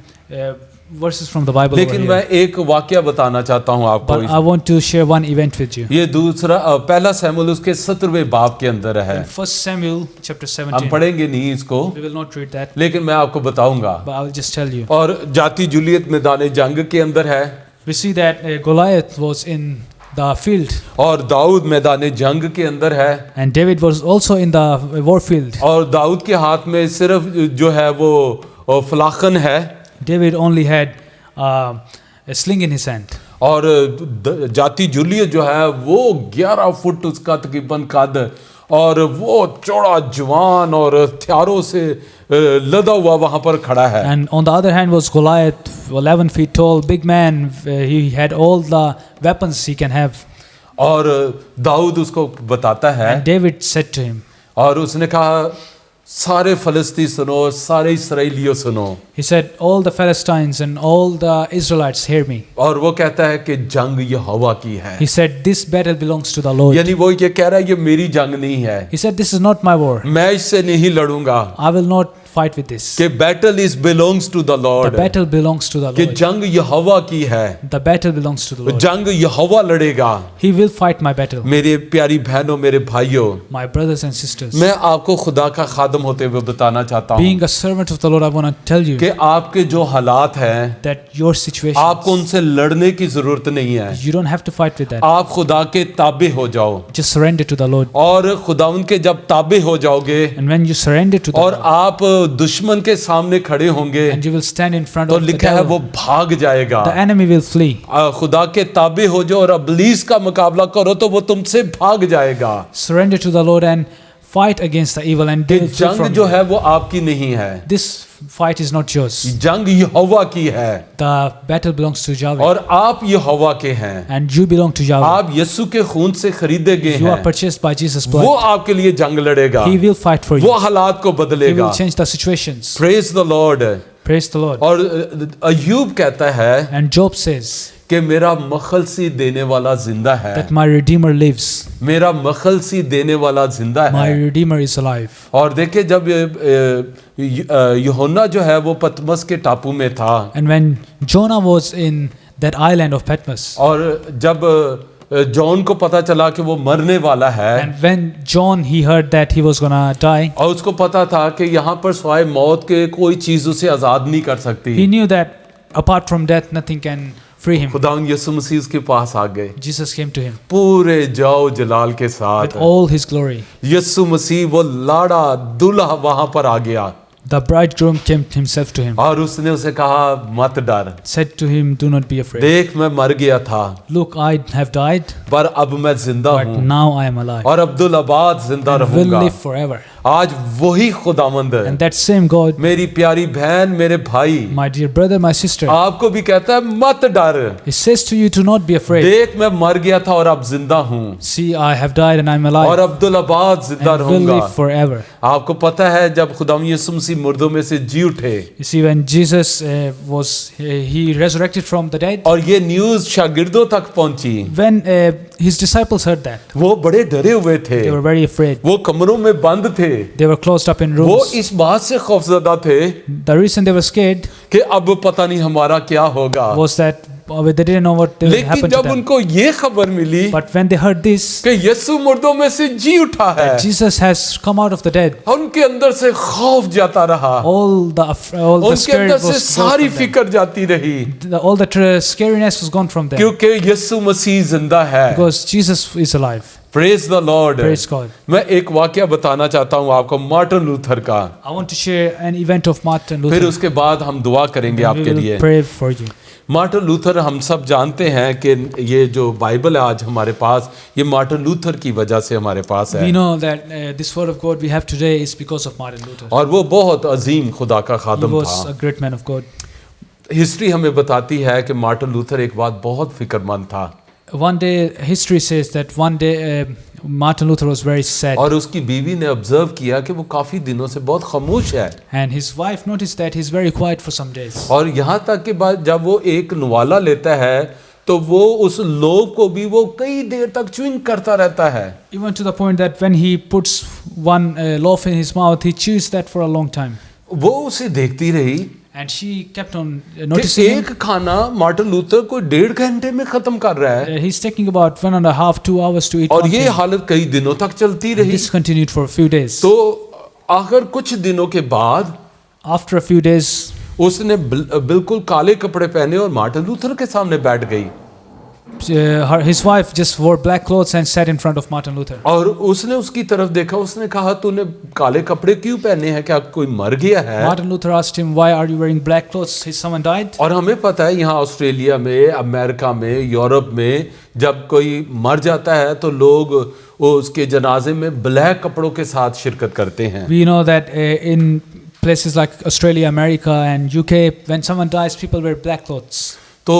verses from the Bible over लेकिन मैं here, एक वाक्य बताना चाहता हूँ आपको। but I want to share one event with you. ये दूसरा पहला शमूएल उसके 17वें बाब के अंदर है। In 1 Samuel chapter हम 17, पढ़ेंगे नहीं इसको, we will not read that, लेकिन मैं आपको बताऊंगा। but I will just tell you. और जाति जूलियत मैदान जंग के अंदर है, We see that Goliath was in the field, और दाऊद मैदान जंग के अंदर है, and David was also in the war field. और दाऊद के हाथ में सिर्फ जो है वो फलाखन है, David only had a sling in his hand, और जाति जूलियत जो है वो 11 फुट उसका तकरीबन कद, और वो चौड़ा जवान और हथियारों से लदा हुआ वहां पर खड़ा है। and on the other hand was Goliath, 11 feet tall, big man. He had all the weapons he can have, और दाऊद उसको बताता है, and David said to him, और उसने कहा सारे फलस्ती सुनो, सारे इसराइलियों सुनो। he said, all the Philistines and all the Israelites hear me. और वो कहता है कि जंग यहोवा की है, He said, this battle belongs to the Lord. यानी वो ये कह रहा है ये मेरी जंग नहीं है, He said, this is not my war. मैं इससे नहीं लड़ूंगा, I will not fight with this. कि battle is belongs to the The Lord, battle belongs to the कि Lord. जंग यहोवा की है, The battle belongs to the Lord. जंग यहोवा लड़ेगा। He will fight my battle. मेरे प्यारी बहनों, मेरे भाइयों, My brothers and sisters, मैं आपको खुदा का खादम होते हुए बताना चाहता हूँ being a servant of the Lord, I want to tell you कि आपके जो हालात हैं, that your situation, आपको उनसे लड़ने की जरूरत नहीं है। you don't have to fight with that. आप खुदा के ताबे हो जाओ, Just surrender to the Lord. और खुदा उनके जब ताबे हो जाओगे And when you surrender to the और Lord, आप दुश्मन के सामने खड़े होंगे, and you will stand in front तो of the लिखा है वो devil, भाग जाएगा। the enemy will flee. खुदा के ताबे हो जाओ और अबलीस का मुकाबला करो तो वो तुमसे भाग जाएगा। Surrender to the Lord and fight against the evil, and they कि will flee जंग from जो you. है वो आपकी नहीं है, This fight is not yours. जंग यहोवा की है, The battle belongs to Yahweh, और आप यहोवा के हैं। and you belong to Yahweh. आप यीशु के खून से खरीदे गए You are हैं, purchased by Jesus' वो blood. आपके लिए जंग लड़ेगा, He will fight for वो you. हालात को He बदलेगा। will change the situations. Praise the Lord. Praise the Lord. और अय्यूब कहता है And Job says कि मेरा मखलसी देने वाला जिंदा है, that my Redeemer lives. मेरा मखलसी देने वाला जिंदा My है। Redeemer is alive. और देखिए जब यूहन्ना जो है वो पतमस के टापू में था, And when Jonah was in that island of Patmos, और जब जॉन को पता चला कि वो मरने वाला है, and when John he heard that he was gonna die, और उसको पता था कि यहाँ पर सिवाय मौत के कोई चीज उसे आजाद नहीं कर सकती, he knew that apart from death nothing can free him. खुदा यीशु मसीह के पास आ गए Jesus came to him पूरे जाओ जलाल के with साथ। all his glory. यीशु मसीह वो लाड़ा दूल्हा वहां पर आ गया, The bridegroom came himself to him, और उसने उसे कहा मत डर, said to him, do not be afraid. देख मैं मर गया था Look, I have died, पर अब मैं जिंदा but हूँ, now I am alive और अब्दुल आबाद जिंदा and will रहूंगा। live forever. आज वही खुदावंद And that same God, मेरी प्यारी बहन, मेरे भाई, my dear brother, my sister, आपको भी कहता है मत डर, he says to you to not be afraid. देख मैं मर गया था और अब जिंदा हूँ, See, I have died and I am और alive अब्दुल आबाद जिंदा and will रहूंगा। live forever. आपको पता है जब खुदा यीशु मसीह मुर्दों में से जी उठे, You see, when Jesus he resurrected from the dead, और ये न्यूज शागिर्दों तक पहुंची, when his disciples heard that, वो बड़े डरे हुए थे, they were very afraid. वो कमरों में बंद थे, They were closed up in वो rooms. इस बात से खौफजदा थे The reason they were scared कि अब पता नहीं हमारा क्या होगा। was that They didn't know what लेकिन happened to जब them. उनको ये खबर मिली But when they heard this, कि यीशु मुर्दों में से जी उठा है, Jesus has come out of the dead, उनके अंदर से खौफ जाता रहा, all the उनके spirit अंदर से was सारी gone from them. फिक्र जाती रही, All the scariness was gone from them क्योंकि यीशु मसीह जिंदा है। because Jesus is alive. Praise the Lord. Praise God. मैं एक वाकया बताना चाहता हूँ आपको मार्टिन लूथर का, I want to share an event of Martin फिर Luther. उसके बाद हम दुआ करेंगे We आपके will लिए। pray for you. Martin Luther, हम सब जानते हैं कि ये जो बाइबल है आज हमारे पास, ये मार्टिन लूथर की वजह से हमारे पास है, We know that this word of God we have today is because of Martin Luther. और वो बहुत अजीम खुदा का He खादम was a था। great man of God. History हमें बताती है कि मार्टिन लूथर एक बात बहुत फिक्रमंद था, One day, history says that one day Martin Luther was very sad, और उसकी बीवी ने ऑब्जर्व किया कि वो काफी दिनों से बहुत खामोश है, and his wife noticed that he's very quiet for some days. और यहाँ तक कि बाद जब वो एक नवाला लेता है तो वो उस लोभ को भी वो कई देर तक च्युइंग करता रहता है। Even to the point that when he puts one loaf in his mouth, he chews that for a long time. वो उसे देखती रही And she kept on कि noticing him. एक खाना मार्टिन लूथर को 1.5 घंटे में खत्म कर रहा है, He's taking about 1.5 to 2 hours to eat और one ये thing. हालत कई दिनों तक चलती रही। This continued for a few days. तो आखिर कुछ दिनों के बाद After a few days, उसने बिल्कुल काले कपड़े पहने और मार्टिन लूथर के सामने बैठ गई, his wife just wore black clothes and sat in front of Martin Luther. और उसने उसकी तरफ देखा, उसने कहा तूने काले कपड़े क्यों पहने हैं, क्या कोई मर गया है? Martin Luther asked him, "Why are you wearing black clothes? Is someone died?" और हमें पता है यहाँ ऑस्ट्रेलिया में, अमेरिका में, यूरोप में जब कोई मर जाता है तो लोग वो उसके जनाजे में ब्लैक कपड़ों के साथ शिरकत करते हैं। We know that in places like Australia, America, and UK, when someone dies, people wear black clothes. तो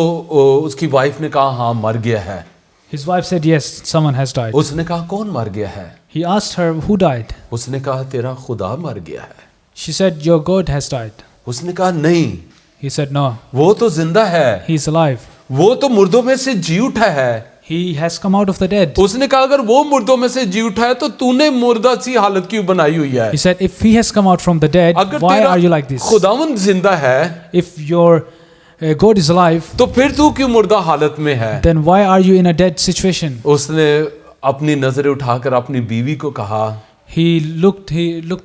उसकी वाइफ ने कहा हाँ मर गया है। His wife said, "Yes, someone has died." उसने कहा कौन मर गया है? He asked her, "Who died?" उसने कहा तेरा खुदा मर गया है। She said, "Your God has died." उसने कहा नहीं, He said, "No, वो तो जिंदा है, he's alive. वो तो मुर्दों में से जी उठा है। He has come out of the dead." उसने कहा अगर वो मुर्दों में से जी उठा है तो तूने मुर्दा सी हालत क्यों बनाई हुई है? He said, "If he has come out from the dead, अगर why तेरा are you like this? खुदावंद जिंदा है If your God is alive, तो फिर तू क्यों मुर्दा हालत में है? then why are you in a dead situation?" उसने अपनी नजरें उठाकर अपनी बीवी को कहा, He looked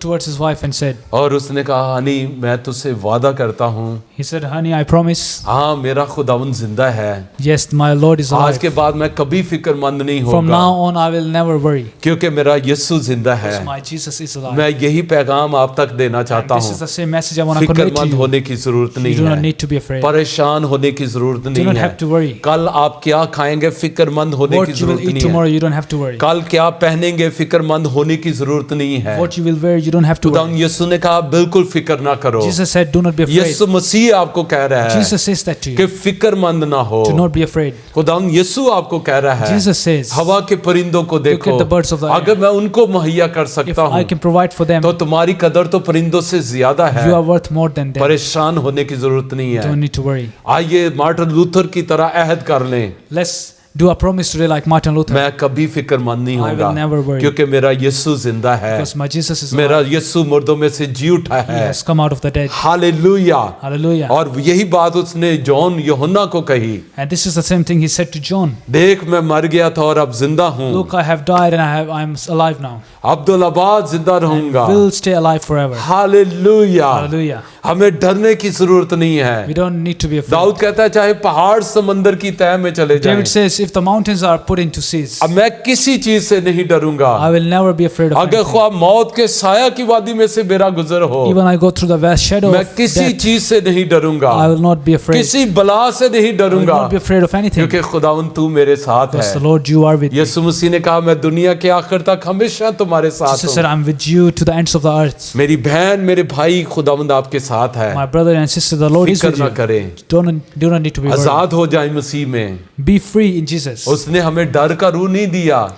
towards his wife and said, और उसने कहा हनी मैं तुझसे वादा करता हूँ, he said, "Honey, I promise, हाँ मेरा खुदावंद जिंदा है, yes, my Lord is आज के alive. बाद मैं कभी फिक्रमंद नहीं From होगा now on, I will never worry, क्योंकि मेरा यीशु जिंदा है। because my Jesus is alive." मैं यही पैगाम आप तक देना चाहता This is हूँ, the same message I want to convey to फिक्रमंद you. होने की जरूरत You नहीं do not है, need to be afraid. परेशान होने की जरूरत Do नहीं not है। have to worry. कल आप क्या खाएंगे फिक्रमंद होने की What you will जरूरत eat नहीं है। tomorrow, you don't have to worry. कल क्या पहनेंगे फिक्रमंद होने की जरूरत नहीं है। What you will wear, you don't have to खुदावंद worry. यीशु ने कहा बिल्कुल फिक्र ना करो। Jesus said, "Do not be afraid." यीशु मसीह आपको कह रहा है Jesus says that to कि you. फिक्रमंद ना हो। Do not be afraid. खुदावंद यीशु आपको कह रहा है Jesus says, हवा के परिंदों को देखो, at the birds of the air. अगर मैं उनको मुहैया कर "If सकता I हूँ can provide for them, तो तुम्हारी कदर तो परिंदों से ज्यादा है। you are worth more than them. परेशान होने की जरूरत नहीं You don't है। need to worry." आइए मार्टिन लूथर की तरह अहद कर लें, Let's do a promise today like Martin Luther, मैं कभी फिक्रमंद नहीं I will होगा never worry. क्योंकि मेरा यीशु जिंदा है, because my Jesus is मेरा alive. यीशु मुर्दों में से जी उठा He है। has come out of the dead. Hallelujah. Hallelujah. और यही बात उसने जॉन यूहन्ना को कही, And this is the same thing he said to John. देख मैं मर गया था और अब जिंदा हूँ, "Look, I have died and I'm alive now. Abdul आबाद जिंदा रहूंगा। Will stay alive forever." Hallelujah. Hallelujah. हमें डरने की जरूरत नहीं We है। don't need to be afraid. Dawood कहता है चाहे पहाड़ समंदर की तह में चले जाएं, David says, "If the mountains are put into seas, अब मैं किसी चीज से नहीं डरूंगा। I will never be afraid of अगर anything. ख्वाह मौत के साया की वादी में से मेरा गुजर हो, Even I go through the vast shadow मैं of किसी death, चीज से नहीं डरूंगा, I will not be afraid. किसी बला से नहीं I will डरूंगा, not be afraid of anything. क्योंकि खुदावंद तू मेरे साथ Because the है। Lord, you are with me. यीशु मसीह ने कहा मैं दुनिया के आखिर तक हमेशा तुम्हारे साथ Jesus said, हूँ। "I'm with you to the ends of the earth." मेरी बहन मेरे भाई खुदावंद आपके साथ है। My brother and sister, the Lord is फिक्र with ना you. करें, Do not need to be worried. आजाद हो जाए मसीह में। Be free in Jesus. उसने हमें डर का रूह नहीं दिया,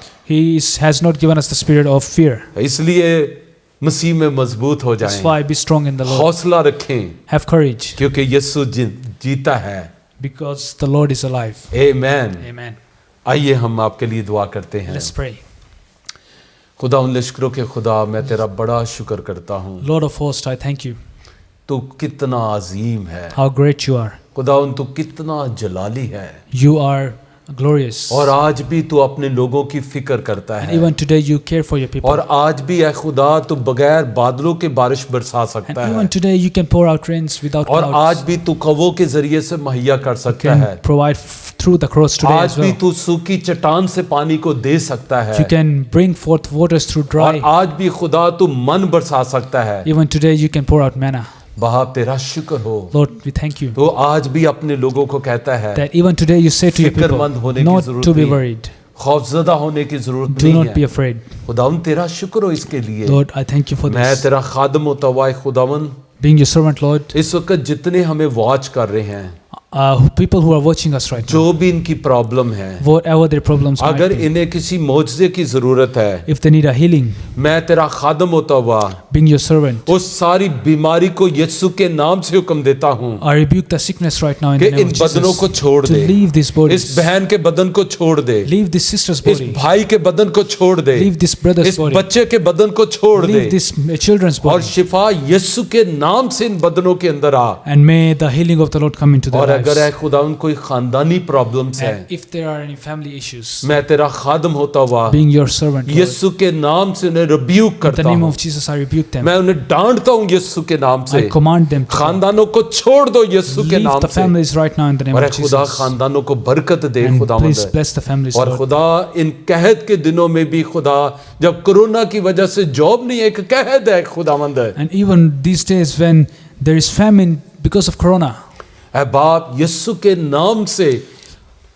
Has not given us the spirit of fear. इसलिए मसीह में मजबूत हो That's जाएं, why be strong in the Lord. हौसला रखें, Have courage, क्योंकि यीशु जीता है। because the Lord is alive. आमीन। Amen. आइए हम आपके लिए दुआ करते हैं। Let's pray. खुदा उन लश्करों के खुदा, मैं तेरा बड़ा शुक्र करता हूँ, Lord of hosts, I thank you. तू कितना अजीम है, how great you are. खुदावन तू कितना जलाली है, You are glorious. और आज भी तू अपने लोगों की फिक्र करता And है, even today you care for your people. और आज भी ऐ खुदा तू बगैर बादलों के बारिश बरसा And सकता है, even today you can pour out rains without और आज clouds. भी तू कवों के जरिए से मुहैया कर सकता Can है, provide through the cross today आज as भी well. तू सूखी चट्टान से पानी को दे सकता है, You can bring forth waters through और dry. आज भी खुदा तू मन बरसा सकता है। Even today you can pour out manna. बाप तेरा शुक्र हो, Lord, we thank you तो आज भी अपने लोगों को कहता है that even today you say to your people फिक्रमंद होने की not जरूरत to be नहीं, worried. खौफजदा होने की जरूरत Do नहीं not be है। afraid. खुदावन तेरा शुक्र हो इसके लिए। Lord, I thank you for मैं this. तेरा खादम होता हुआ है खुदावन, Being your servant, Lord, इस वक्त जितने हमें वॉच कर रहे हैं, people who are watching us right now, जो भी इनकी प्रॉब्लम है, whatever their problems might अगर be, इन्हें किसी मौजज़े की जरूरत है, if they need a healing, मैं तेरा खादम होता हुआ being your servant, उस सारी बीमारी को यीशु के नाम से हुक्म देता हूँ I rebuke the sickness right now in कि the name इन of बदनों को Jesus छोड़ to दे, leave these इस bodies, बहन के बदन को छोड़ दे, leave this sister's इस body, भाई के बदन को छोड़ दे, leave this brother's इस body, बच्चे के बदन को छोड़ दे, leave this children's और body, शिफा यीशु के नाम से इन बदनों के अंदर आ। and may the healing of the Lord come into their और अगर lives. है खुदा कोई खानदानी प्रॉब्लम्स है, And if there are any family issues, मैं तेरा खादम होता हुआ being your servant, Lord, यीशु के नाम से उन्हें रिब्यूक in the करता name हूँ, of Jesus, I rebuke them. मैं उन्हें डांटता हूँ यीशु के नाम से। I command them to खानदानों को छोड़ दो यीशु के leave नाम the से, families right now in the name और of है खुदा Jesus. खानदानों को बरकत दे And खुदा please bless the families, और Lord. खुदा इन कहत के दिनों में भी खुदा जब कोरोना की वजह से जॉब नहीं है, एक कहत है खुदावंद है, And even these days when there is famine because of Corona, ऐ बाप यीशु के नाम से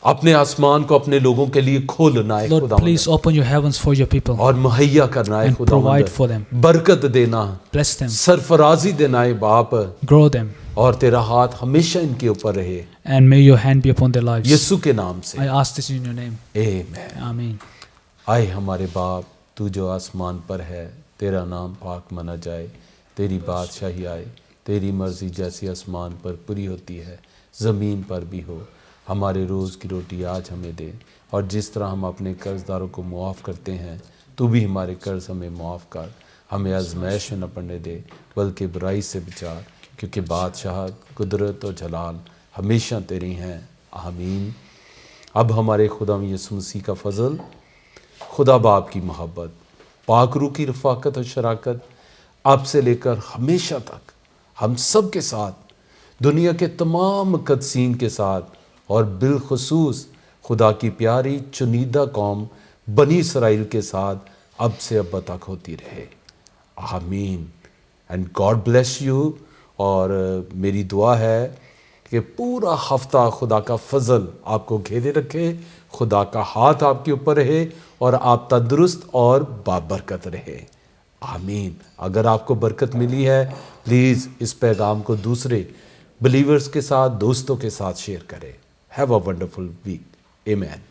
अपने आसमान को अपने लोगों के लिए खोलना है Lord, खुदा, please open your heavens for your people. और मुहैया करना है And खुदा, provide for them. बरकत देना, Bless them, सरफराजी देना है बाप, grow them, और तेरा हाथ हमेशा इनके ऊपर रहे and may your hand be upon their lives. यीशु के नाम से, I ask this in your name. आमीन। Amen. आए हमारे बाप, तू जो आसमान पर है, तेरा नाम पाक माना जाए, तेरी बादशाही आए, तेरी मर्जी जैसी आसमान पर पूरी होती है ज़मीन पर भी हो। हमारे रोज़ की रोटी आज हमें दे, और जिस तरह हम अपने कर्जदारों को मुआफ़ करते हैं, तू भी हमारे कर्ज हमें मुआफ़ कर, हमें आजमाइश में न पड़ने दे, बल्कि बुराई से बचा, क्योंकि बादशाह, कुदरत और जलाल हमेशा तेरी हैं। आमीन। अब हमारे खुदा यीशु मसीह का फ़ज़ल, खुदा बाप की मोहब्बत, पाक रूह की रफ़ाकत और शराकत अब से लेकर हमेशा तक हम सब के साथ, दुनिया के तमाम मुक़द्दसीन के साथ, और बिलखुसूस खुदा की प्यारी चुनीदा कौम बनी इसराइल के साथ अब से अब तक होती रहे। आमीन। And God bless you. और मेरी दुआ है कि पूरा हफ्ता खुदा का फजल आपको घेरे रखे, खुदा का हाथ आपके ऊपर रहे, और आप तंदुरुस्त और बाबरकत रहे। आमीन। अगर आपको बरकत मिली है, प्लीज़ इस पैगाम को दूसरे बिलीवर्स के साथ, दोस्तों के साथ शेयर करें। Have a wonderful week. आमीन।